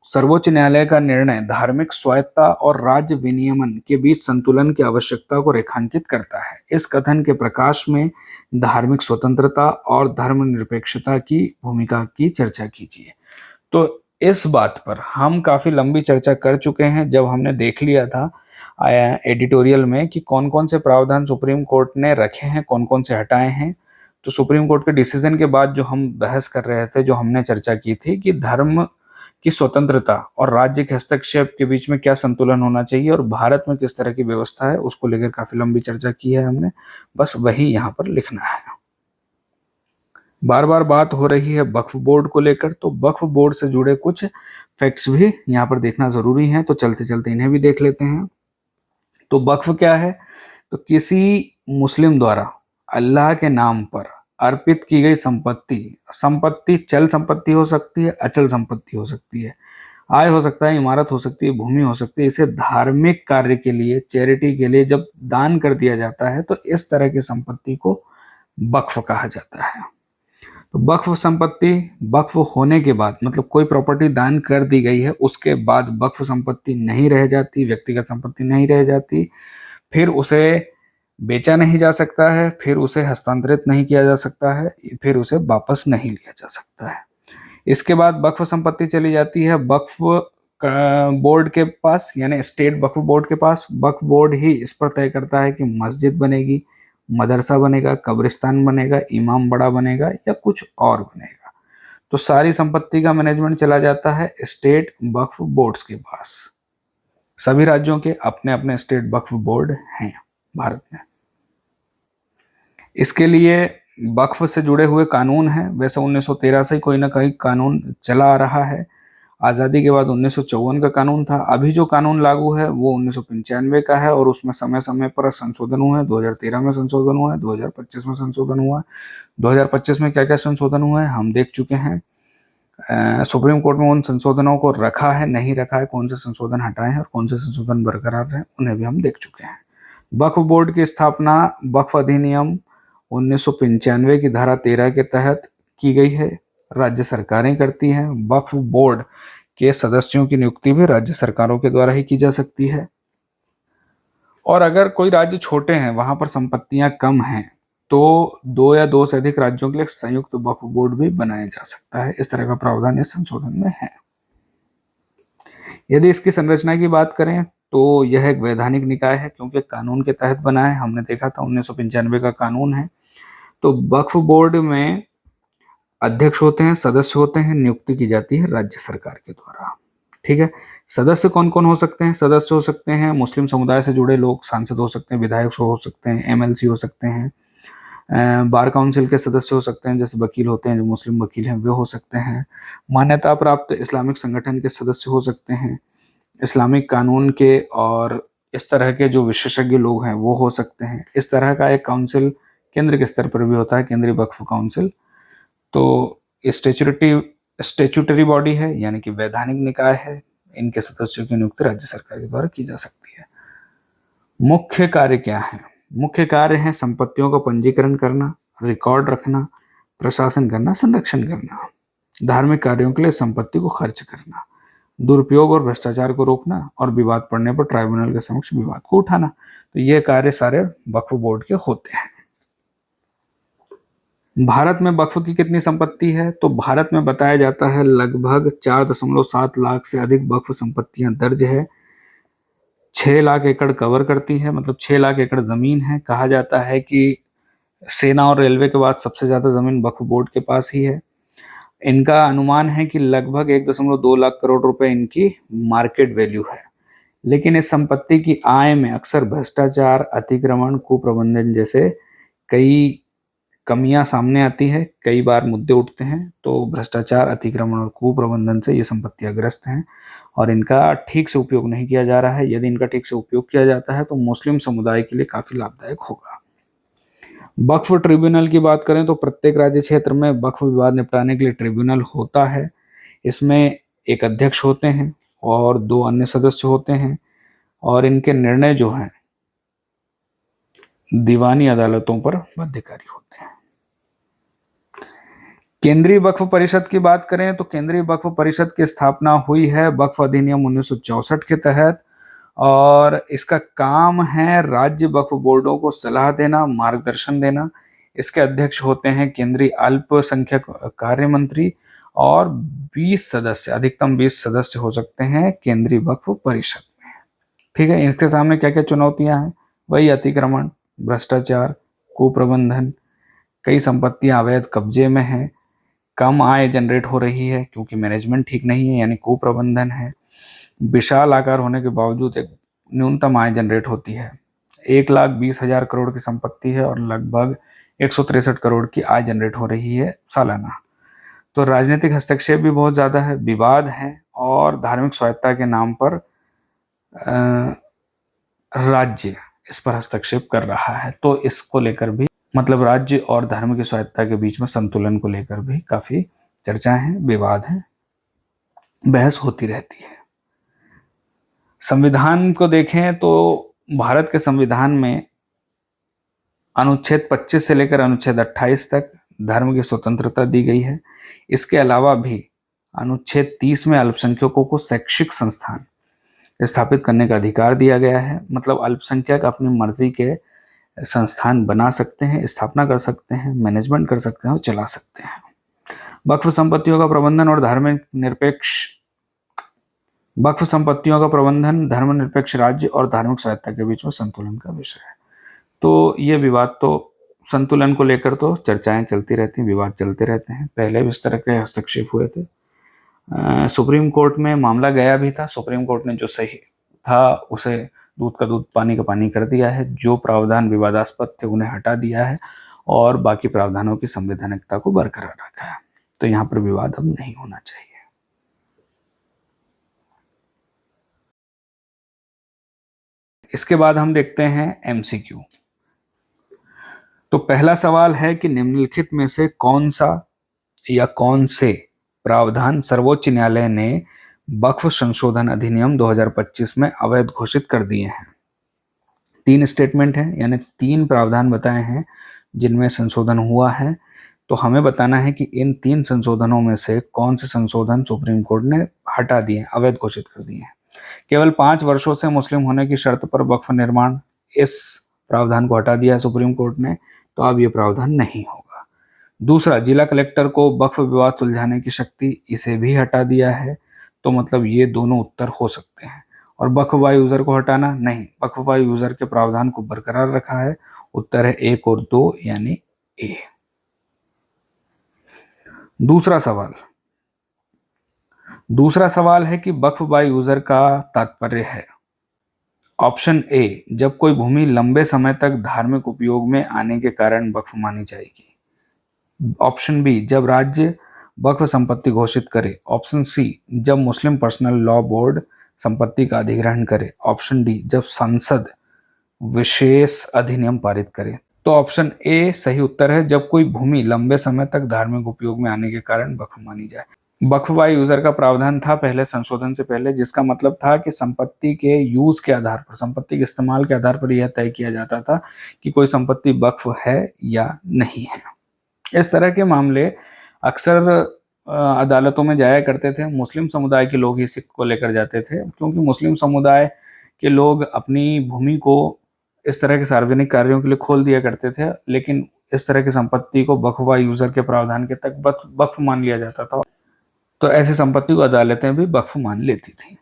सर्वोच्च न्यायालय का निर्णय धार्मिक स्वायत्ता और राज्य विनियमन के बीच संतुलन की आवश्यकता को रेखांकित करता है। इस कथन के प्रकाश में धार्मिक स्वतंत्रता और धर्मनिरपेक्षता की भूमिका की चर्चा कीजिए। तो इस बात पर हम काफी लंबी चर्चा कर चुके हैं जब हमने देख लिया था एडिटोरियल में कि कौन कौन से प्रावधान सुप्रीम कोर्ट ने रखे हैं, कौन कौन से हटाए हैं। तो सुप्रीम कोर्ट के डिसीजन के बाद जो हम बहस कर रहे थे, जो हमने चर्चा की थी कि धर्म की स्वतंत्रता और राज्य के हस्तक्षेप के बीच में क्या संतुलन होना चाहिए और भारत में किस तरह की व्यवस्था है, उसको लेकर काफी लंबी चर्चा की है हमने। बस वही यहाँ पर लिखना है। बार बार बात हो रही है वक्फ बोर्ड को लेकर, तो वक्फ बोर्ड से जुड़े कुछ फैक्ट्स भी यहाँ पर देखना जरूरी है। तो चलते चलते इन्हें भी देख लेते हैं। तो वक्फ क्या है? तो किसी मुस्लिम द्वारा अल्लाह के नाम पर अर्पित की गई संपत्ति चल संपत्ति हो सकती है, अचल संपत्ति हो सकती है, आय हो सकता है, इमारत हो सकती है, भूमि हो सकती है। इसे धार्मिक कार्य के लिए, चैरिटी के लिए जब दान कर दिया जाता है तो इस तरह की संपत्ति को वक्फ कहा जाता है। तो वक्फ संपत्ति वक्फ होने के बाद, मतलब कोई प्रॉपर्टी दान कर दी गई है उसके बाद वक्फ संपत्ति नहीं रह जाती, व्यक्तिगत संपत्ति नहीं रह जाती, फिर उसे बेचा नहीं जा सकता है, फिर उसे हस्तांतरित नहीं किया जा सकता है, फिर उसे वापस नहीं लिया जा सकता है। इसके बाद वक्फ संपत्ति चली जाती है वक्फ बोर्ड के पास, यानी स्टेट वक्फ बोर्ड के पास। वक्फ बोर्ड ही इस पर तय करता है कि मस्जिद बनेगी, मदरसा बनेगा, कब्रिस्तान बनेगा, इमाम बड़ा बनेगा या कुछ और बनेगा। तो सारी संपत्ति का मैनेजमेंट चला जाता है स्टेट वक्फ बोर्ड्स के पास। सभी राज्यों के अपने अपने स्टेट वक्फ बोर्ड हैं भारत में। इसके लिए वक्फ से जुड़े हुए कानून हैं। वैसे 1913 से कोई ना कोई कानून चला आ रहा है। आज़ादी के बाद 1954 का कानून था। अभी जो कानून लागू है वो 1995 का है और उसमें समय समय पर संशोधन हुए हैं। 2013 में संशोधन हुआ है, 2025 में संशोधन हुआ है। 2025 में क्या क्या संशोधन हुआ है हम देख चुके हैं। सुप्रीम कोर्ट में उन संशोधनों को रखा है, नहीं रखा है, कौन से संशोधन हटाए हैं और कौन से संशोधन बरकरार हैं, उन्हें भी हम देख चुके हैं। वक्फ बोर्ड की स्थापना वक्फ अधिनियम 1995 की धारा 13 के तहत की गई है। राज्य सरकारें करती हैं। वक्फ बोर्ड के सदस्यों की नियुक्ति भी राज्य सरकारों के द्वारा ही की जा सकती है। और अगर कोई राज्य छोटे हैं, वहां पर संपत्तियां कम हैं, तो 2 या 2 से अधिक राज्यों के लिए संयुक्त वक्फ बोर्ड भी बनाया जा सकता है। इस तरह का प्रावधान इस संशोधन में है। यदि इसकी संरचना की बात करें तो यह एक वैधानिक निकाय है, क्योंकि कानून के तहत बना है। हमने देखा था 1995 का कानून है। तो वक्फ बोर्ड में अध्यक्ष होते हैं, सदस्य होते हैं, नियुक्ति की जाती है राज्य सरकार के द्वारा। ठीक है। सदस्य कौन कौन हो सकते हैं? सदस्य हो सकते हैं मुस्लिम समुदाय से जुड़े लोग, सांसद हो सकते हैं, विधायक हो सकते हैं, एमएलसी हो सकते हैं, बार काउंसिल के सदस्य हो सकते हैं, जैसे वकील होते हैं, जो मुस्लिम वकील हैं वे हो सकते हैं, मान्यता प्राप्त इस्लामिक संगठन के सदस्य हो सकते हैं, इस्लामिक कानून के और इस तरह के जो विशेषज्ञ लोग हैं वो हो सकते हैं। इस तरह का एक काउंसिल केंद्र के स्तर पर भी होता है, केंद्रीय वक्फ काउंसिल। तो स्टेचुटरी बॉडी है, यानी कि वैधानिक निकाय है। इनके सदस्यों की नियुक्ति राज्य सरकार के द्वारा की जा सकती है। मुख्य कार्य क्या है? मुख्य कार्य है संपत्तियों का पंजीकरण करना, रिकॉर्ड रखना, प्रशासन करना, संरक्षण करना, धार्मिक कार्यों के लिए संपत्ति को खर्च करना, दुरुपयोग और भ्रष्टाचार को रोकना और विवाद पड़ने पर ट्राइब्यूनल के समक्ष विवाद को उठाना। तो ये कार्य सारे वक्फ बोर्ड के होते हैं। भारत में वक्फ की कितनी संपत्ति है? तो भारत में बताया जाता है लगभग 4.7 लाख से अधिक वक्फ संपत्तियां दर्ज है। 6 लाख एकड़ कवर करती है, मतलब 6 लाख एकड़ जमीन है। कहा जाता है कि सेना और रेलवे के बाद सबसे ज्यादा जमीन वक्फ बोर्ड के पास ही है। इनका अनुमान है कि लगभग 1.2 लाख करोड़ रुपए इनकी मार्केट वैल्यू है। लेकिन इस संपत्ति की आय में अक्सर भ्रष्टाचार, अतिक्रमण, कुप्रबंधन जैसे कई कमियां सामने आती है। कई बार मुद्दे उठते हैं। तो भ्रष्टाचार, अतिक्रमण और कुप्रबंधन से ये संपत्तियां ग्रस्त हैं और इनका ठीक से उपयोग नहीं किया जा रहा है। यदि इनका ठीक से उपयोग किया जाता है तो मुस्लिम समुदाय के लिए काफी लाभदायक होगा। वक्फ ट्रिब्यूनल की बात करें तो प्रत्येक राज्य क्षेत्र में वक्फ विवाद निपटाने के लिए ट्रिब्यूनल होता है। इसमें एक अध्यक्ष होते हैं और 2 अन्य सदस्य होते हैं और इनके निर्णय जो हैं दीवानी अदालतों पर बाध्यकारी होते हैं। केंद्रीय वक्फ परिषद की बात करें तो केंद्रीय वक्फ परिषद की स्थापना हुई है वक्फ अधिनियम 1964 के तहत और इसका काम है राज्य वक्फ बोर्डों को सलाह देना, मार्गदर्शन देना। इसके अध्यक्ष होते हैं केंद्रीय अल्पसंख्यक कार्य मंत्री और 20 सदस्य, अधिकतम 20 सदस्य हो सकते हैं केंद्रीय वक्फ परिषद में। ठीक है। इनके सामने क्या क्या चुनौतियां हैं? वही अतिक्रमण, भ्रष्टाचार, कुप्रबंधन, कई संपत्तियां अवैध कब्जे में हैं, कम आय जनरेट हो रही है क्योंकि मैनेजमेंट ठीक नहीं है, यानी कुप्रबंधन है, विशाल आकार होने के बावजूद एक न्यूनतम आय जनरेट होती है। 1,20,000 करोड़ की संपत्ति है और लगभग 163 करोड़ की आय जनरेट हो रही है सालाना। तो राजनीतिक हस्तक्षेप भी बहुत ज़्यादा है, विवाद है और धार्मिक स्वायत्तता के नाम पर राज्य इस पर हस्तक्षेप कर रहा है। तो इसको लेकर भी, मतलब राज्य और धार्मिक स्वायत्तता के बीच में संतुलन को लेकर भी काफी चर्चाएं हैं, विवाद हैं, बहस होती रहती है। संविधान को देखें तो भारत के संविधान में अनुच्छेद 25 से लेकर अनुच्छेद 28 तक धर्म की स्वतंत्रता दी गई है। इसके अलावा भी अनुच्छेद 30 में अल्पसंख्यकों को शैक्षिक संस्थान स्थापित करने का अधिकार दिया गया है। मतलब अल्पसंख्यक अपनी मर्जी के संस्थान बना सकते हैं, स्थापना कर सकते हैं, मैनेजमेंट कर सकते हैं और चला सकते हैं। वक्फ संपत्तियों का प्रबंधन और धर्मनिरपेक्ष राज्य और धार्मिक स्वायत्तता के बीच में संतुलन का विषय है। तो ये विवाद तो संतुलन को लेकर तो चर्चाएं चलती रहती हैं, विवाद चलते रहते हैं। पहले भी इस तरह के हस्तक्षेप हुए थे। सुप्रीम कोर्ट में मामला गया भी था। सुप्रीम कोर्ट ने जो सही था उसे दूध का दूध, पानी का पानी कर दिया है। जो प्रावधान विवादास्पद थे उन्हें हटा दिया है और बाकी प्रावधानों की संवैधानिकता को बरकरार रखा है। तो यहाँ पर विवाद अब नहीं होना चाहिए। इसके बाद हम देखते हैं एमसीक्यू। तो पहला सवाल है कि निम्नलिखित में से कौन सा या कौन से प्रावधान सर्वोच्च न्यायालय ने वक्फ संशोधन अधिनियम 2025 में अवैध घोषित कर दिए हैं। 3 स्टेटमेंट हैं, यानी 3 प्रावधान बताए हैं जिनमें संशोधन हुआ है। तो हमें बताना है कि इन 3 संशोधनों में से कौन से संशोधन सुप्रीम कोर्ट ने हटा दिए, अवैध घोषित कर दिए हैं। केवल 5 वर्षों से मुस्लिम होने की शर्त पर वक्फ निर्माण, इस प्रावधान को हटा दिया है सुप्रीम कोर्ट ने, तो अब ये प्रावधान नहीं होगा। दूसरा, जिला कलेक्टर को वक्फ विवाद सुलझाने की शक्ति, इसे भी हटा दिया है। तो मतलब ये दोनों उत्तर हो सकते हैं। और वक्फ बाय यूजर को हटाना नहीं, वक्फ बाय यूजर के प्रावधान को बरकरार रखा है। उत्तर है 1 और 2 यानी ए। दूसरा सवाल है कि वक्फ बाय यूजर का तात्पर्य है। ऑप्शन ए, जब कोई भूमि लंबे समय तक धार्मिक उपयोग में आने के कारण वक्फ मानी जाएगी। ऑप्शन बी, जब राज्य वक्फ संपत्ति घोषित करे। ऑप्शन सी, जब मुस्लिम पर्सनल लॉ बोर्ड संपत्ति का अधिग्रहण करे। ऑप्शन डी, जब संसद विशेष अधिनियम पारित करे। तो ऑप्शन ए सही उत्तर है, जब कोई भूमि लंबे समय तक धार्मिक उपयोग में आने के कारण वक्फ मानी जाए। वक्फ बाय यूजर का प्रावधान था पहले संशोधन से पहले, जिसका मतलब था कि संपत्ति के यूज के आधार पर, संपत्ति के इस्तेमाल के आधार पर यह तय किया जाता था कि कोई संपत्ति वक्फ है या नहीं है। इस तरह के मामले अक्सर अदालतों में जाया करते थे। मुस्लिम समुदाय के लोग इसी को लेकर जाते थे, क्योंकि मुस्लिम समुदाय के लोग अपनी भूमि को इस तरह के सार्वजनिक कार्यों के लिए खोल दिया करते थे, लेकिन इस तरह की संपत्ति को वक्फ बाय यूजर के प्रावधान के तक वक्फ मान लिया जाता था। तो ऐसी संपत्ति को अदालतें भी वक्फ मान लेती थी।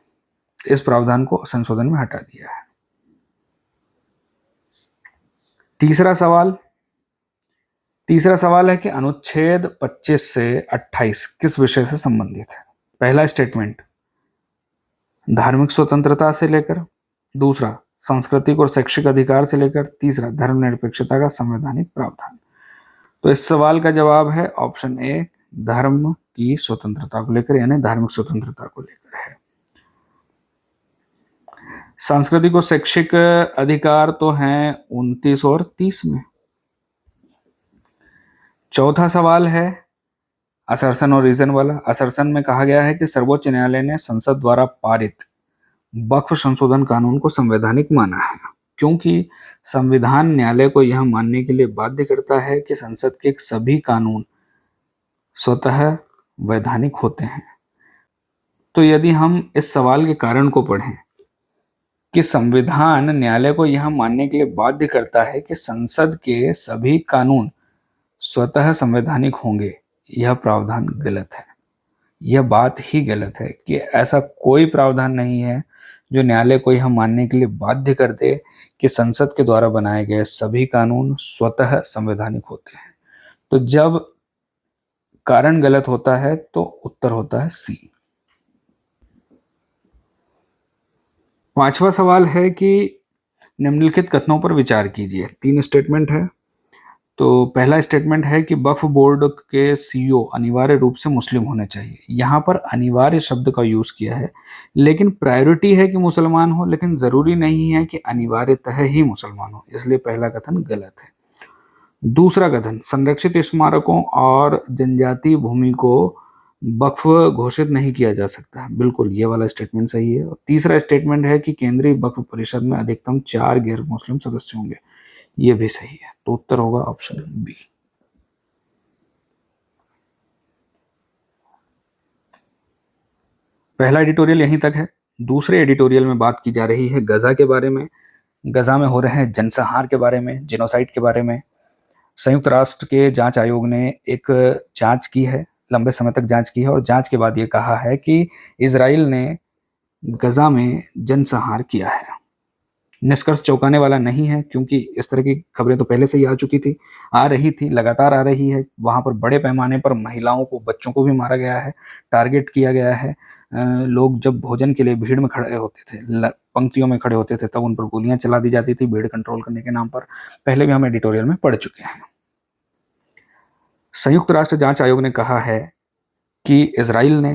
इस प्रावधान को संशोधन में हटा दिया है। तीसरा सवाल है कि अनुच्छेद 25 से 28 किस विषय से संबंधित है। पहला स्टेटमेंट, धार्मिक स्वतंत्रता से लेकर। दूसरा, सांस्कृतिक और शैक्षिक अधिकार से लेकर। तीसरा, धर्मनिरपेक्षता का संवैधानिक प्रावधान। तो इस सवाल का जवाब है ऑप्शन ए, धर्म की स्वतंत्रता को लेकर, यानी धार्मिक स्वतंत्रता को लेकर है। सांस्कृतिक और शैक्षिक अधिकार तो हैं 29 और 30 में। चौथा सवाल है असर्शन और रीजन वाला। असर्शन में कहा गया है कि सर्वोच्च न्यायालय ने संसद द्वारा पारित वक्फ संशोधन कानून को संवैधानिक माना है, क्योंकि संविधान न्यायालय को यह मानने के लिए बाध्य करता है कि संसद के सभी कानून स्वतः वैधानिक होते हैं। तो यदि हम इस सवाल के कारण को पढ़ें कि संविधान न्यायालय को यह मानने के लिए बाध्य करता है कि संसद के सभी कानून स्वतः संवैधानिक होंगे, यह प्रावधान गलत है। यह बात ही गलत है कि ऐसा कोई प्रावधान नहीं है जो न्यायालय को यह मानने के लिए बाध्य कर दे कि संसद के द्वारा बनाए गए सभी कानून स्वतः संवैधानिक होते हैं। तो जब कारण गलत होता है तो उत्तर होता है सी। पांचवा सवाल है कि निम्नलिखित कथनों पर विचार कीजिए। 3 स्टेटमेंट है। तो पहला स्टेटमेंट है कि वक्फ बोर्ड के सीईओ अनिवार्य रूप से मुस्लिम होने चाहिए। यहाँ पर अनिवार्य शब्द का यूज किया है, लेकिन प्रायोरिटी है कि मुसलमान हो, लेकिन जरूरी नहीं है कि अनिवार्यतः ही मुसलमान हो, इसलिए पहला कथन गलत है। दूसरा कथन, संरक्षित स्मारकों और जनजातीय भूमि को वक्फ घोषित नहीं किया जा सकता है, बिल्कुल ये वाला स्टेटमेंट सही है। और तीसरा स्टेटमेंट है कि केंद्रीय वक्फ परिषद में अधिकतम 4 गैर मुस्लिम सदस्य होंगे, ये भी सही है। तो उत्तर होगा ऑप्शन बी। पहला एडिटोरियल यहीं तक है। दूसरे एडिटोरियल में बात की जा रही है गजा के बारे में, गजा में हो रहे हैं जनसंहार के बारे में, जेनोसाइड के बारे में। संयुक्त राष्ट्र के जांच आयोग ने एक जांच की है, लंबे समय तक जांच की है, और जांच के बाद ये कहा है कि इजराइल ने गजा में जनसंहार किया है। निष्कर्ष चौंकाने वाला नहीं है, क्योंकि इस तरह की खबरें तो पहले से ही आ रही थी, लगातार आ रही है। वहां पर बड़े पैमाने पर महिलाओं को, बच्चों को भी मारा गया है, टारगेट किया गया है। लोग जब भोजन के लिए भीड़ में खड़े होते थे, पंक्तियों में खड़े होते थे, तब उन पर गोलियां चला दी जाती थी भीड़ कंट्रोल करने के नाम पर। पहले भी हम एडिटोरियल में पढ़ चुके हैं। संयुक्त राष्ट्र जांच आयोग ने कहा है कि इजराइल ने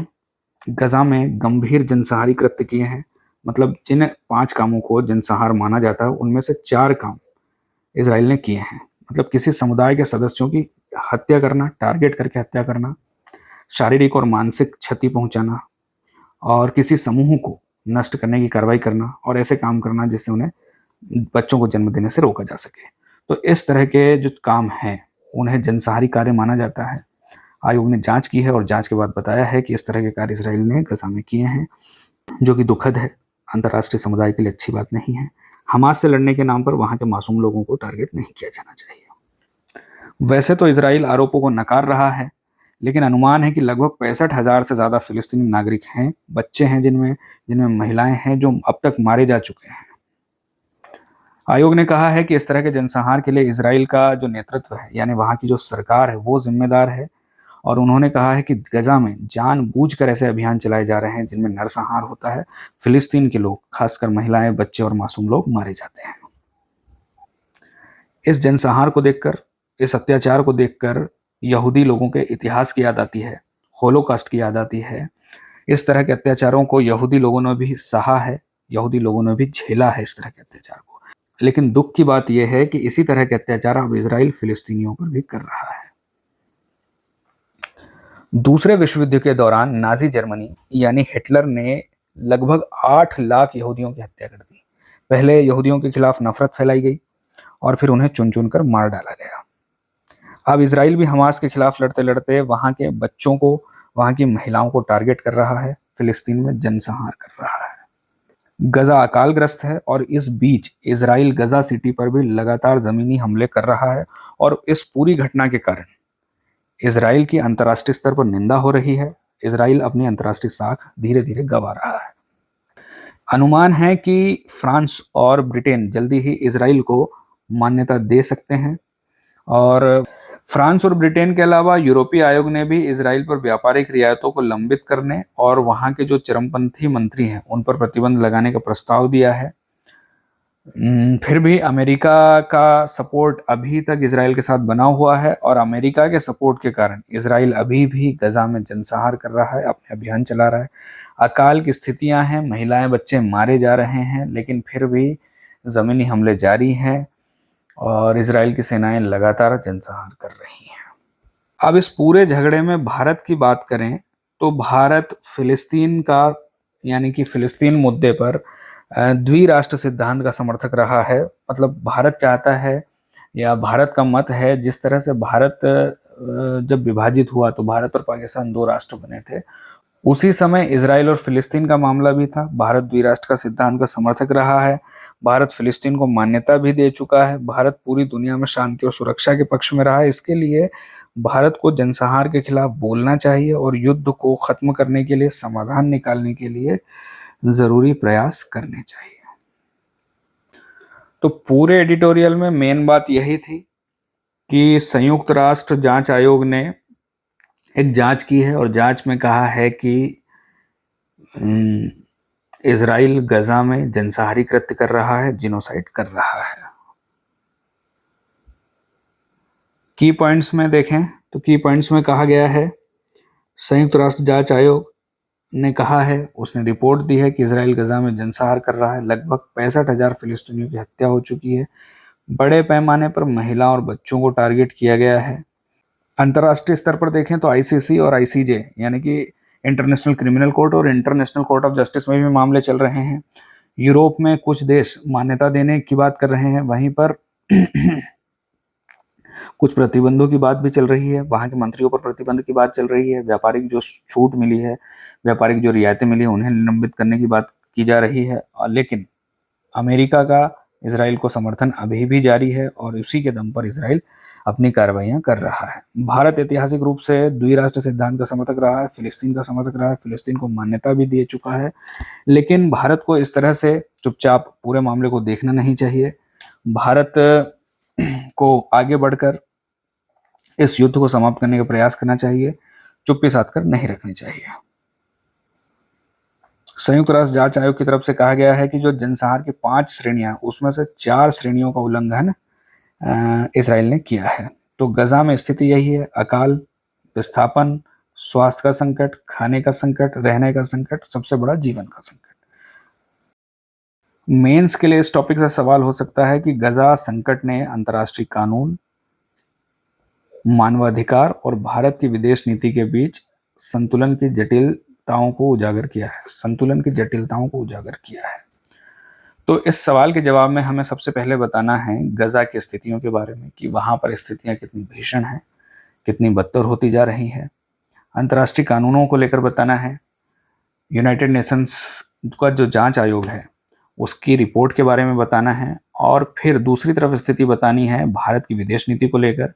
गजा में गंभीर जनसंहारी कृत्य किए हैं। मतलब जिन 5 कामों को जनसंहार माना जाता है उनमें से 4 काम इसराइल ने किए हैं। मतलब किसी समुदाय के सदस्यों की हत्या करना, टारगेट करके हत्या करना, शारीरिक और मानसिक क्षति पहुंचाना और किसी समूह को नष्ट करने की कार्रवाई करना और ऐसे काम करना जिससे उन्हें बच्चों को जन्म देने से रोका जा सके। तो इस तरह के जो काम हैं उन्हें जनसंहारी कार्य माना जाता है। आयोग ने जांच की है और जांच के बाद बताया है कि इस तरह के कार्य इसराइल ने गजा में किए हैं, जो कि दुखद है, अंतर्राष्ट्रीय समुदाय के लिए अच्छी बात नहीं है। हमास से लड़ने के नाम पर वहां के मासूम लोगों को टारगेट नहीं किया जाना चाहिए। वैसे तो इसराइल आरोपों को नकार रहा है, लेकिन अनुमान है कि लगभग 65,000 से ज्यादा फिलिस्तीनी नागरिक हैं, बच्चे हैं, जिनमें जिनमें महिलाएं हैं, जो अब तक मारे जा चुके हैं। आयोग ने कहा है कि इस तरह के जनसंहार के लिए इसराइल का जो नेतृत्व है, यानी वहां की जो सरकार है, वो जिम्मेदार है। और उन्होंने कहा है कि गजा में जानबूझकर ऐसे अभियान चलाए जा रहे हैं जिनमें नरसंहार होता है, फिलिस्तीन के लोग, खासकर महिलाएं, बच्चे और मासूम लोग मारे जाते हैं। इस जनसंहार को देखकर, इस अत्याचार को देखकर यहूदी लोगों के इतिहास की याद आती है, होलोकास्ट की याद आती है। इस तरह के अत्याचारों को यहूदी लोगों ने भी सहा है, यहूदी लोगों ने भी झेला है इस तरह के अत्याचार को। लेकिन दुख की बात यह है कि इसी तरह के अत्याचार अब इसराइल फिलिस्तीनियों पर भी कर रहा है। दूसरे विश्व युद्ध के दौरान नाजी जर्मनी यानी हिटलर ने लगभग 8 लाख यहूदियों की हत्या कर दी। पहले यहूदियों के खिलाफ नफरत फैलाई गई और फिर उन्हें चुन चुन कर मार डाला गया। अब इसराइल भी हमास के खिलाफ लड़ते लड़ते वहां के बच्चों को, वहां की महिलाओं को टारगेट कर रहा है, फिलिस्तीन में जनसंहार कर रहा है। गजा अकालग्रस्त है और इस बीच इसराइल गजा सिटी पर भी लगातार जमीनी हमले कर रहा है और इस पूरी घटना के कारण इसराइल की अंतर्राष्ट्रीय स्तर पर निंदा हो रही है। इसराइल अपनी अंतर्राष्ट्रीय साख धीरे धीरे गंवा रहा है। अनुमान है कि फ्रांस और ब्रिटेन जल्दी ही इसराइल को मान्यता दे सकते हैं और फ्रांस और ब्रिटेन के अलावा यूरोपीय आयोग ने भी इसराइल पर व्यापारिक रियायतों को लंबित करने और वहां के जो चरमपंथी मंत्री हैं उन पर प्रतिबंध लगाने का प्रस्ताव दिया है। फिर भी अमेरिका का सपोर्ट अभी तक इसराइल के साथ बना हुआ है और अमेरिका के सपोर्ट के कारण इसराइल अभी भी गजा में जनसंहार कर रहा है, अपने अभियान चला रहा है। अकाल की स्थितियां हैं, महिलाएं, बच्चे मारे जा रहे हैं, लेकिन फिर भी जमीनी हमले जारी हैं और इसराइल की सेनाएं लगातार जनसंहार कर रही हैं। अब इस पूरे झगड़े में भारत की बात करें तो भारत फिलिस्तीन का, यानी कि फिलिस्तीन मुद्दे पर द्विराष्ट्र सिद्धांत का समर्थक रहा है। मतलब भारत चाहता है, या भारत का मत है, जिस तरह से भारत जब विभाजित हुआ तो भारत और पाकिस्तान 2 राष्ट्र बने थे, उसी समय इसराइल और फिलिस्तीन का मामला भी था। भारत द्विराष्ट्र का सिद्धांत का समर्थक रहा है, भारत फिलिस्तीन को मान्यता भी दे चुका है, भारत पूरी दुनिया में शांति और सुरक्षा के पक्ष में रहा है। इसके लिए भारत को जनसंहार के खिलाफ बोलना चाहिए और युद्ध को खत्म करने के लिए, समाधान निकालने के लिए जरूरी प्रयास करने चाहिए। तो पूरे एडिटोरियल में मेन बात यही थी कि संयुक्त राष्ट्र जांच आयोग ने एक जांच की है और जांच में कहा है कि इजराइल गजा में जनसंहारी कृत्य कर रहा है, जिनोसाइड कर रहा है। की पॉइंट्स में देखें तो की पॉइंट्स में कहा गया है, संयुक्त राष्ट्र जांच आयोग ने कहा है, उसने रिपोर्ट दी है कि इजराइल गजा में जनसंहार कर रहा है। लगभग 65,000 फिलिस्तीनियों की हत्या हो चुकी है। बड़े पैमाने पर महिला और बच्चों को टारगेट किया गया है। अंतर्राष्ट्रीय स्तर पर देखें तो आईसीसी और आईसीजे यानी कि इंटरनेशनल क्रिमिनल कोर्ट और इंटरनेशनल कोर्ट ऑफ जस्टिस में भी मामले चल रहे हैं। यूरोप में कुछ देश मान्यता देने की बात कर रहे हैं, वहीं पर कुछ प्रतिबंधों की बात भी चल रही है, वहां के मंत्रियों पर प्रतिबंध की बात चल रही है। व्यापारिक जो छूट मिली है, व्यापारिक जो रियायतें मिली है, उन्हें निलंबित करने की बात की जा रही है। लेकिन अमेरिका का इसराइल को समर्थन अभी भी जारी है और उसी के दम पर इसराइल अपनी कार्रवाइयां कर रहा है। भारत ऐतिहासिक रूप से द्विराष्ट्र सिद्धांत का समर्थक रहा है, फिलिस्तीन का समर्थक रहा है, फिलिस्तीन को मान्यता भी दे चुका है। लेकिन भारत को इस तरह से चुपचाप पूरे मामले को देखना नहीं चाहिए। भारत को आगे बढ़कर इस युद्ध को समाप्त करने का प्रयास करना चाहिए, चुप्पी साध कर नहीं रखनी चाहिए। संयुक्त राष्ट्र जांच आयोग की तरफ से कहा गया है कि जो जनसंहार की 5 श्रेणियां, उसमें से 4 श्रेणियों का उल्लंघन इसराइल ने किया है। तो गजा में स्थिति यही है: अकाल, विस्थापन, स्वास्थ्य का संकट, खाने का संकट, रहने का संकट, सबसे बड़ा जीवन का संकट। मेंस के लिए इस टॉपिक से सवाल हो सकता है कि गजा संकट ने अंतर्राष्ट्रीय कानून, मानवाधिकार और भारत की विदेश नीति के बीच संतुलन की जटिलताओं को उजागर किया है। संतुलन की जटिलताओं को उजागर किया है। तो इस सवाल के जवाब में हमें सबसे पहले बताना है गजा की स्थितियों के बारे में कि वहां पर स्थितियां कितनी भीषण हैं, कितनी बदतर होती जा रही है। अंतर्राष्ट्रीय कानूनों को लेकर बताना है। यूनाइटेड नेशंस का जो जांच आयोग है उसकी रिपोर्ट के बारे में बताना है। और फिर दूसरी तरफ स्थिति बतानी है भारत की विदेश नीति को लेकर।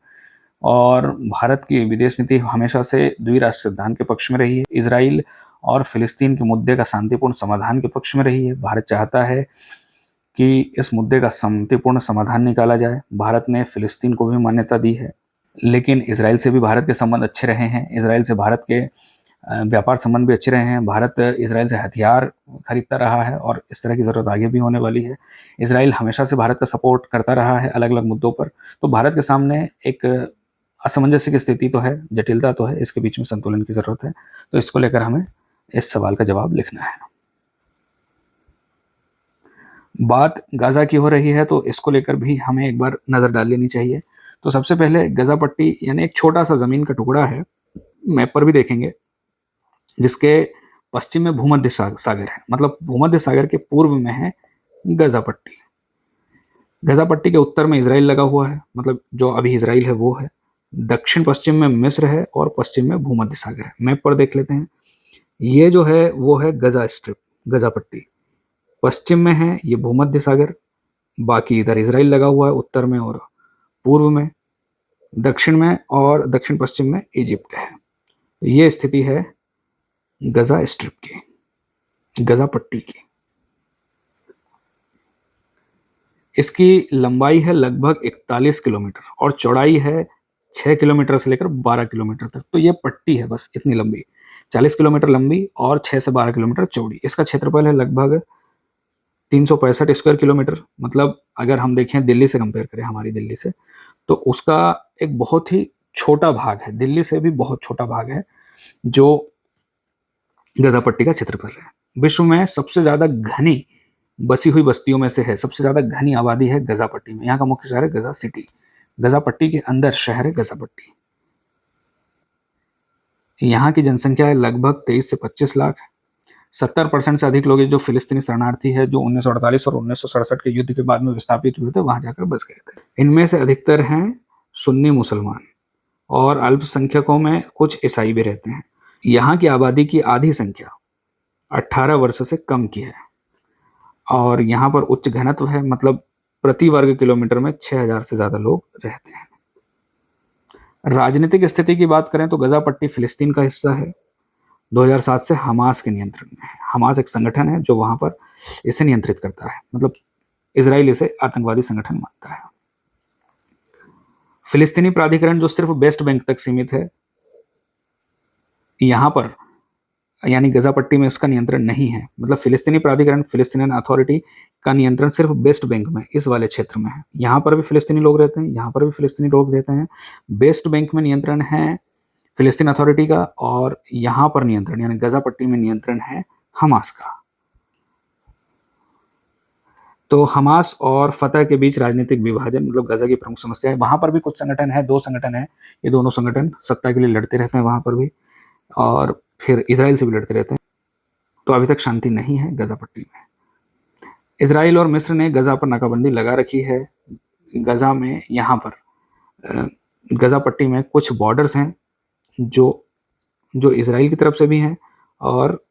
और भारत की विदेश नीति हमेशा से द्विराष्ट्र सिद्धांत के पक्ष में रही है। इजराइल और फिलिस्तीन के मुद्दे का शांतिपूर्ण समाधान के पक्ष में रही है। भारत चाहता है कि इस मुद्दे का शांतिपूर्ण समाधान निकाला जाए। भारत ने फिलिस्तीन को भी मान्यता दी है, लेकिन इजराइल से भी भारत के संबंध अच्छे रहे हैं। इजराइल से भारत के व्यापार संबंध भी अच्छे रहे हैं। भारत इजराइल से हथियार खरीदता रहा है और इस तरह की ज़रूरत आगे भी होने वाली है। इजराइल हमेशा से भारत का सपोर्ट करता रहा है अलग अलग मुद्दों पर। तो भारत के सामने एक असमंजस्य की स्थिति तो है, जटिलता तो है, इसके बीच में संतुलन की ज़रूरत है। तो इसको लेकर हमें इस सवाल का जवाब लिखना है। बात गाजा की हो रही है तो इसको लेकर भी हमें एक बार नज़र डाल लेनी चाहिए। तो सबसे पहले गजा पट्टी यानी एक छोटा सा ज़मीन का टुकड़ा है, मैप पर भी देखेंगे, जिसके पश्चिम में भूमध्य सागर है। मतलब भूमध्य सागर के पूर्व में है गजा पट्टी। गजा पट्टी के उत्तर में इजराइल लगा हुआ है, मतलब जो अभी इजराइल है वो है। दक्षिण पश्चिम में मिस्र है और पश्चिम में भूमध्य सागर है। मैप पर देख लेते हैं। ये जो है वो है गजा स्ट्रिप, गजा पट्टी। पश्चिम में है ये भूमध्य सागर, बाकी इधर इजराइल लगा हुआ है उत्तर में और पूर्व में। दक्षिण में और दक्षिण पश्चिम में इजिप्ट है। ये स्थिति है गजा स्ट्रिप की, गजा पट्टी की। इसकी लंबाई है लगभग 41 किलोमीटर और चौड़ाई है 6 किलोमीटर से लेकर 12 किलोमीटर तक। तो ये पट्टी है बस इतनी लंबी, 40 किलोमीटर लंबी और 6 से 12 किलोमीटर चौड़ी। इसका क्षेत्रफल है लगभग 365 स्क्वायर किलोमीटर। मतलब अगर हम देखें दिल्ली से कंपेयर करें, हमारी दिल्ली से, तो उसका एक बहुत ही छोटा भाग है, दिल्ली से भी बहुत छोटा भाग है जो गजा पट्टी का क्षेत्रफल है। विश्व में सबसे ज्यादा घनी बसी हुई बस्तियों में से है, सबसे ज्यादा घनी आबादी है गजा पट्टी में। यहाँ का मुख्य शहर है गजा सिटी। गजा पट्टी के अंदर शहर है गजा पट्टी। यहाँ की जनसंख्या है लगभग 23 से 25 लाख। 70% से अधिक लोग जो फिलिस्तीनी शरणार्थी है, जो 1948 और 1967 के युद्ध के बाद में विस्थापित हुए थे, वहां जाकर बस गए थे। इनमें से अधिकतर हैं सुन्नी मुसलमान और अल्पसंख्यकों में कुछ ईसाई भी रहते हैं। यहाँ की आबादी की आधी संख्या 18 वर्ष से कम की है और यहाँ पर उच्च घनत्व है। मतलब प्रति वर्ग किलोमीटर में 6000 से ज्यादा लोग रहते हैं। राजनीतिक स्थिति की बात करें तो गजा पट्टी फिलिस्तीन का हिस्सा है। 2007 से हमास के नियंत्रण में है। हमास एक संगठन है जो वहां पर इसे नियंत्रित करता है। मतलब इजराइल इसे आतंकवादी संगठन मानता है। फिलिस्तीनी प्राधिकरण जो सिर्फ वेस्ट बैंक तक सीमित है, यहाँ पर यानी गजा पट्टी में इसका नियंत्रण नहीं है। मतलब फिलिस्तीनी प्राधिकरण, फिलिस्तीनियन अथॉरिटी का नियंत्रण सिर्फ वेस्ट बैंक में, इस वाले क्षेत्र में है। यहाँ पर भी फिलिस्तीनी लोग रहते हैं, यहाँ पर भी फिलिस्तीनी लोग रहते हैं। वेस्ट बैंक में नियंत्रण है फिलिस्तीन अथॉरिटी का और यहाँ पर नियंत्रण यानी गजा पट्टी में नियंत्रण है हमास का। तो हमास और फतह के बीच राजनीतिक विभाजन मतलब गजा की प्रमुख समस्या है। वहां पर भी कुछ संगठन है, 2 संगठन है। ये दोनों संगठन सत्ता के लिए लड़ते रहते हैं वहां पर भी, और फिर इजराइल से भी लड़ते रहते हैं। तो अभी तक शांति नहीं है गजा पट्टी में। इजराइल और मिस्र ने गजा पर नाकाबंदी लगा रखी है। गजा में यहाँ पर गजा पट्टी में कुछ बॉर्डर्स हैं जो जो इजराइल की तरफ से भी हैं और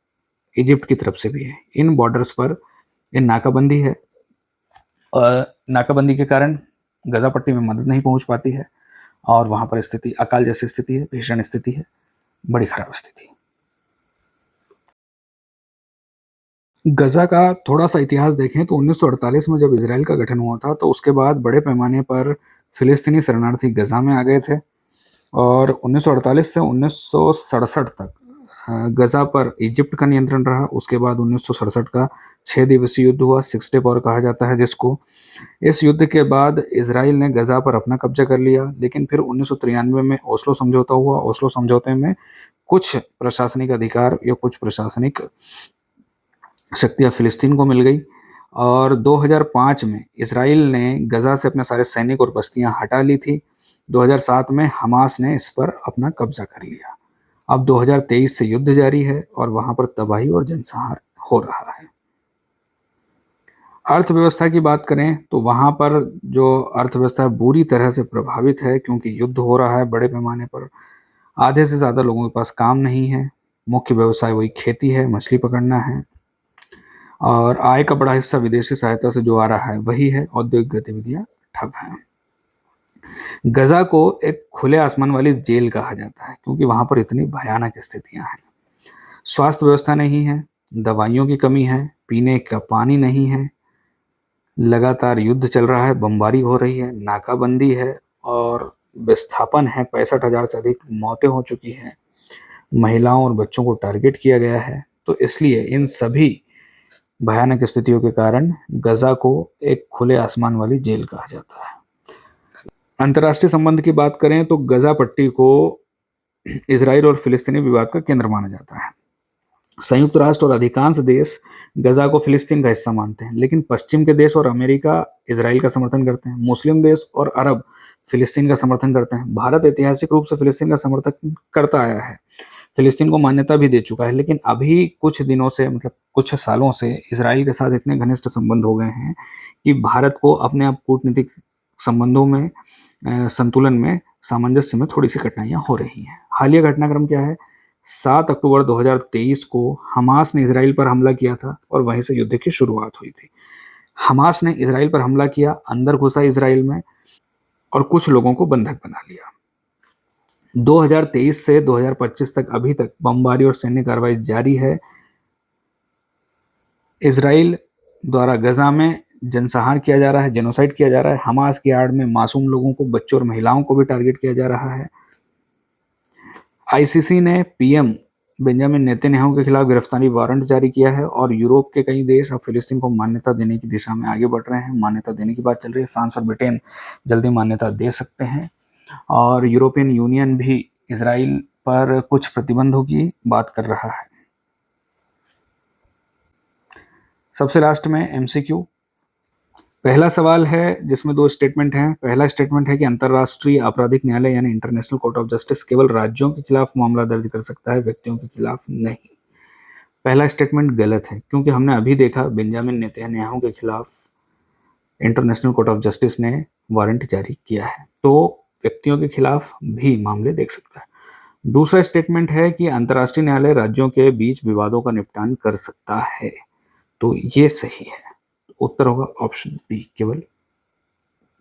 इजिप्ट की तरफ से भी है। इन बॉर्डर्स पर इन नाकाबंदी है। नाकाबंदी के कारण गजा पट्टी में मदद नहीं पहुंच पाती है और वहां पर स्थिति अकाल जैसी स्थिति है, भीषण स्थिति है, बड़ी खराब स्थिति। गजा का थोड़ा सा इतिहास देखें तो 1948 में जब इजराइल का गठन हुआ था तो उसके बाद बड़े पैमाने पर फिलिस्तीनी शरणार्थी गजा में आ गए थे और 1948 से 1967 तक गजा पर इजिप्ट का नियंत्रण रहा। उसके बाद 1967 का 6 दिवसीय युद्ध हुआ, 6 डे वॉर कहा जाता है जिसको। इस युद्ध के बाद इजराइल ने गजा पर अपना कब्जा कर लिया, लेकिन फिर 1993 में ओस्लो समझौता हुआ। ओस्लो समझौते में कुछ प्रशासनिक अधिकार या कुछ प्रशासनिक शक्तियां फिलिस्तीन को मिल गई और 2005 में इसराइल ने गजा से अपने सारे सैनिक और बस्तियां हटा ली थी। 2007 में हमास ने इस पर अपना कब्जा कर लिया। अब 2023 से युद्ध जारी है और वहां पर तबाही और जनसंहार हो रहा है। अर्थव्यवस्था की बात करें तो वहां पर जो अर्थव्यवस्था बुरी तरह से प्रभावित है, क्योंकि युद्ध हो रहा है बड़े पैमाने पर। आधे से ज्यादा लोगों के पास काम नहीं है। मुख्य व्यवसाय वही खेती है, मछली पकड़ना है, और आय का बड़ा हिस्सा विदेशी सहायता से जो आ रहा है वही है। औद्योगिक गतिविधियां ठप हैं। गजा को एक खुले आसमान वाली जेल कहा जाता है, क्योंकि वहां पर इतनी भयानक स्थितियां हैं। स्वास्थ्य व्यवस्था नहीं है, दवाइयों की कमी है, पीने का पानी नहीं है, लगातार युद्ध चल रहा है, बमबारी हो रही है, नाकाबंदी है और विस्थापन है। 65,000 से अधिक मौतें हो चुकी हैं। महिलाओं और बच्चों को टारगेट किया गया है। तो इसलिए इन सभी भयानक स्थितियों के कारण गजा को एक खुले आसमान वाली जेल कहा जाता है। अंतर्राष्ट्रीय संबंध की बात करें तो गजा पट्टी को इजराइल और फिलिस्तीनी विवाद का केंद्र माना जाता है। संयुक्त राष्ट्र और अधिकांश देश गजा को फिलिस्तीन का हिस्सा मानते हैं, लेकिन पश्चिम के देश और अमेरिका इजराइल का समर्थन करते हैं। मुस्लिम देश और अरब फिलिस्तीन का समर्थन करते हैं। भारत ऐतिहासिक रूप से फिलिस्तीन का समर्थन करता आया है, फिलिस्तीन को मान्यता भी दे चुका है, लेकिन अभी कुछ दिनों से, मतलब कुछ सालों से इजराइल के साथ इतने घनिष्ठ संबंध हो गए हैं कि भारत को अपने आप कूटनीतिक संबंधों में संतुलन में, सामंजस्य में थोड़ी सी कठिनाइयां हो रही हैं। हालिया घटनाक्रम क्या है? 7 अक्टूबर 2023 को हमास ने इजराइल पर हमला किया था और वहीं से युद्ध की शुरुआत हुई थी। हमास ने इजराइल पर हमला किया, अंदर घुसा इजराइल में और कुछ लोगों को बंधक बना लिया। 2023 से 2025 तक अभी तक बमबारी और सैन्य कार्रवाई जारी है। इजराइल द्वारा गजा में जनसंहार किया जा रहा है, जेनोसाइड किया जा रहा है। हमास की आड़ में मासूम लोगों को, बच्चों और महिलाओं को भी टारगेट किया जा रहा है। आईसीसी ने पीएम बेंजामिन नेतन्याहू के खिलाफ गिरफ्तारी वारंट जारी किया है और यूरोप के कई देश अब फिलिस्तीन को मान्यता देने की दिशा में आगे बढ़ रहे हैं। मान्यता देने की बात चल रही है। फ्रांस और ब्रिटेन जल्दी मान्यता दे सकते हैं और यूरोपियन यूनियन भी इजराइल पर कुछ प्रतिबंधों की बात कर रहा है। सबसे लास्ट में एमसीक्यू। पहला सवाल है जिसमें 2 स्टेटमेंट हैं। पहला स्टेटमेंट है कि अंतर्राष्ट्रीय आपराधिक न्यायालय यानी इंटरनेशनल कोर्ट ऑफ जस्टिस केवल राज्यों के खिलाफ मामला दर्ज कर सकता है, व्यक्तियों के खिलाफ नहीं। पहला स्टेटमेंट गलत है, क्योंकि हमने अभी देखा बेंजामिन नेतन्याहू के खिलाफ इंटरनेशनल कोर्ट ऑफ जस्टिस ने वारंट जारी किया है, तो व्यक्तियों के खिलाफ भी मामले देख सकता है। दूसरा स्टेटमेंट है कि अंतर्राष्ट्रीय न्यायालय राज्यों के बीच विवादों का निपटान कर सकता है, तो ये सही है। उत्तर होगा ऑप्शन बी, केवल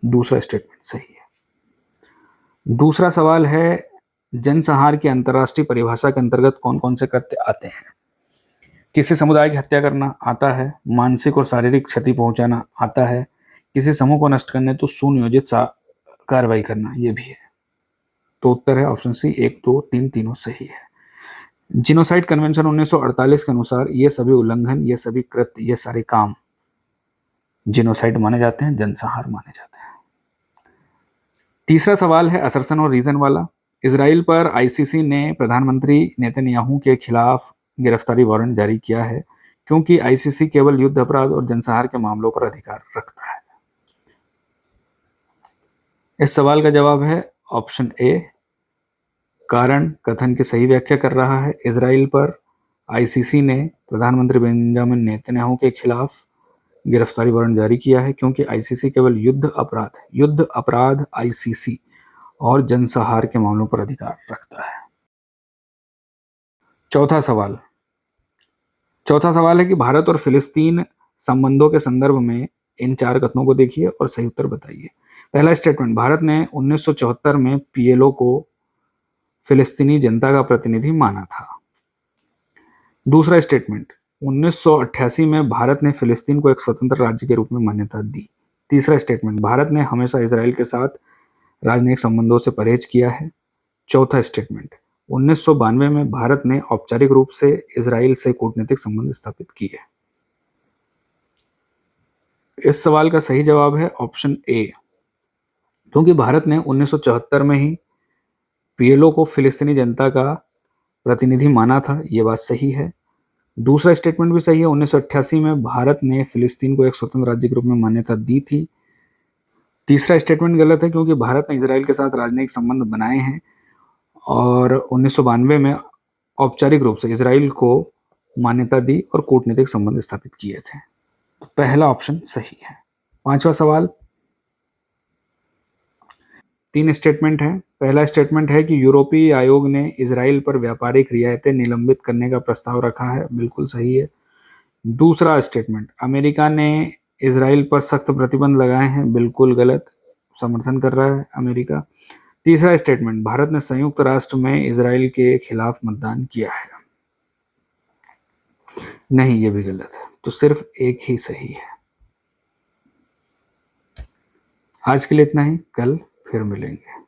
दूसरा स्टेटमेंट सही है। दूसरा सवाल है जनसंहार की अंतर्राष्ट्रीय परिभाषा के अंतर्गत कौन कौन से कृत्य आते हैं? किसी समुदाय की हत्या करना आता है, मानसिक और शारीरिक क्षति पहुंचाना आता है, किसी समूह को नष्ट करने तो सुनियोजित कार्रवाई करना, ये भी है। तो उत्तर है ऑप्शन सी, 1, 2, 3 तीनों सही है। जिनोसाइड कन्वेंशन 1948 के अनुसार ये सभी उल्लंघन, ये सभी कृत्य, ये सारे काम जिनोसाइड माने जाते हैं, जनसंहार माने जाते हैं। तीसरा सवाल है असर्शन और रीजन वाला। इजराइल पर आईसीसी ने प्रधानमंत्री नेतन्याहू के खिलाफ गिरफ्तारी वारंट जारी किया है, क्योंकि आईसीसी केवल युद्ध अपराध और जनसंहार के मामलों पर अधिकार रखता है। इस सवाल का जवाब है ऑप्शन ए। कारण कथन की सही व्याख्या कर रहा है। इजराइल पर आईसीसी ने प्रधानमंत्री बेंजामिन नेतन्याहू के खिलाफ गिरफ्तारी वारंट जारी किया है, क्योंकि आईसीसी केवल युद्ध अपराध आईसीसी और जनसंहार के मामलों पर अधिकार रखता है। चौथा सवाल है कि भारत और फिलिस्तीन संबंधों के संदर्भ में इन 4 कथनों को देखिए और सही उत्तर बताइए। पहला स्टेटमेंट, भारत ने 1974 में पीएलओ को फिलिस्तीनी जनता का प्रतिनिधि माना था। दूसरा स्टेटमेंट, 1988 में भारत ने फिलिस्तीन को एक स्वतंत्र राज्य के रूप में मान्यता दी। तीसरा स्टेटमेंट, भारत ने हमेशा इजराइल के साथ राजनयिक संबंधों से परहेज किया है। चौथा स्टेटमेंट, 1992 में भारत ने औपचारिक रूप से इजराइल से कूटनीतिक संबंध स्थापित किए। इस सवाल का सही जवाब है ऑप्शन ए, क्योंकि भारत ने 1974 में ही पीएलओ को फिलिस्तीनी जनता का प्रतिनिधि माना था। यह बात सही है। दूसरा स्टेटमेंट भी सही है, 1988 में भारत ने फिलिस्तीन को एक स्वतंत्र राज्य के रूप में मान्यता दी थी। तीसरा स्टेटमेंट गलत है क्योंकि भारत ने इजराइल के साथ राजनयिक संबंध बनाए हैं और 1992 में औपचारिक रूप से इजराइल को मान्यता दी और कूटनीतिक संबंध स्थापित किए थे। पहला ऑप्शन सही है। पांचवा सवाल, 3 स्टेटमेंट है। पहला स्टेटमेंट है कि यूरोपीय आयोग ने इजराइल पर व्यापारिक रियायतें निलंबित करने का प्रस्ताव रखा है, बिल्कुल सही है। दूसरा स्टेटमेंट, अमेरिका ने इजराइल पर सख्त प्रतिबंध लगाए हैं, बिल्कुल गलत, समर्थन कर रहा है अमेरिका। तीसरा स्टेटमेंट, भारत ने संयुक्त राष्ट्र में इजराइल के खिलाफ मतदान किया है, नहीं, ये भी गलत है। तो सिर्फ एक ही सही है। आज के लिए इतना ही, कल फिर मिलेंगे।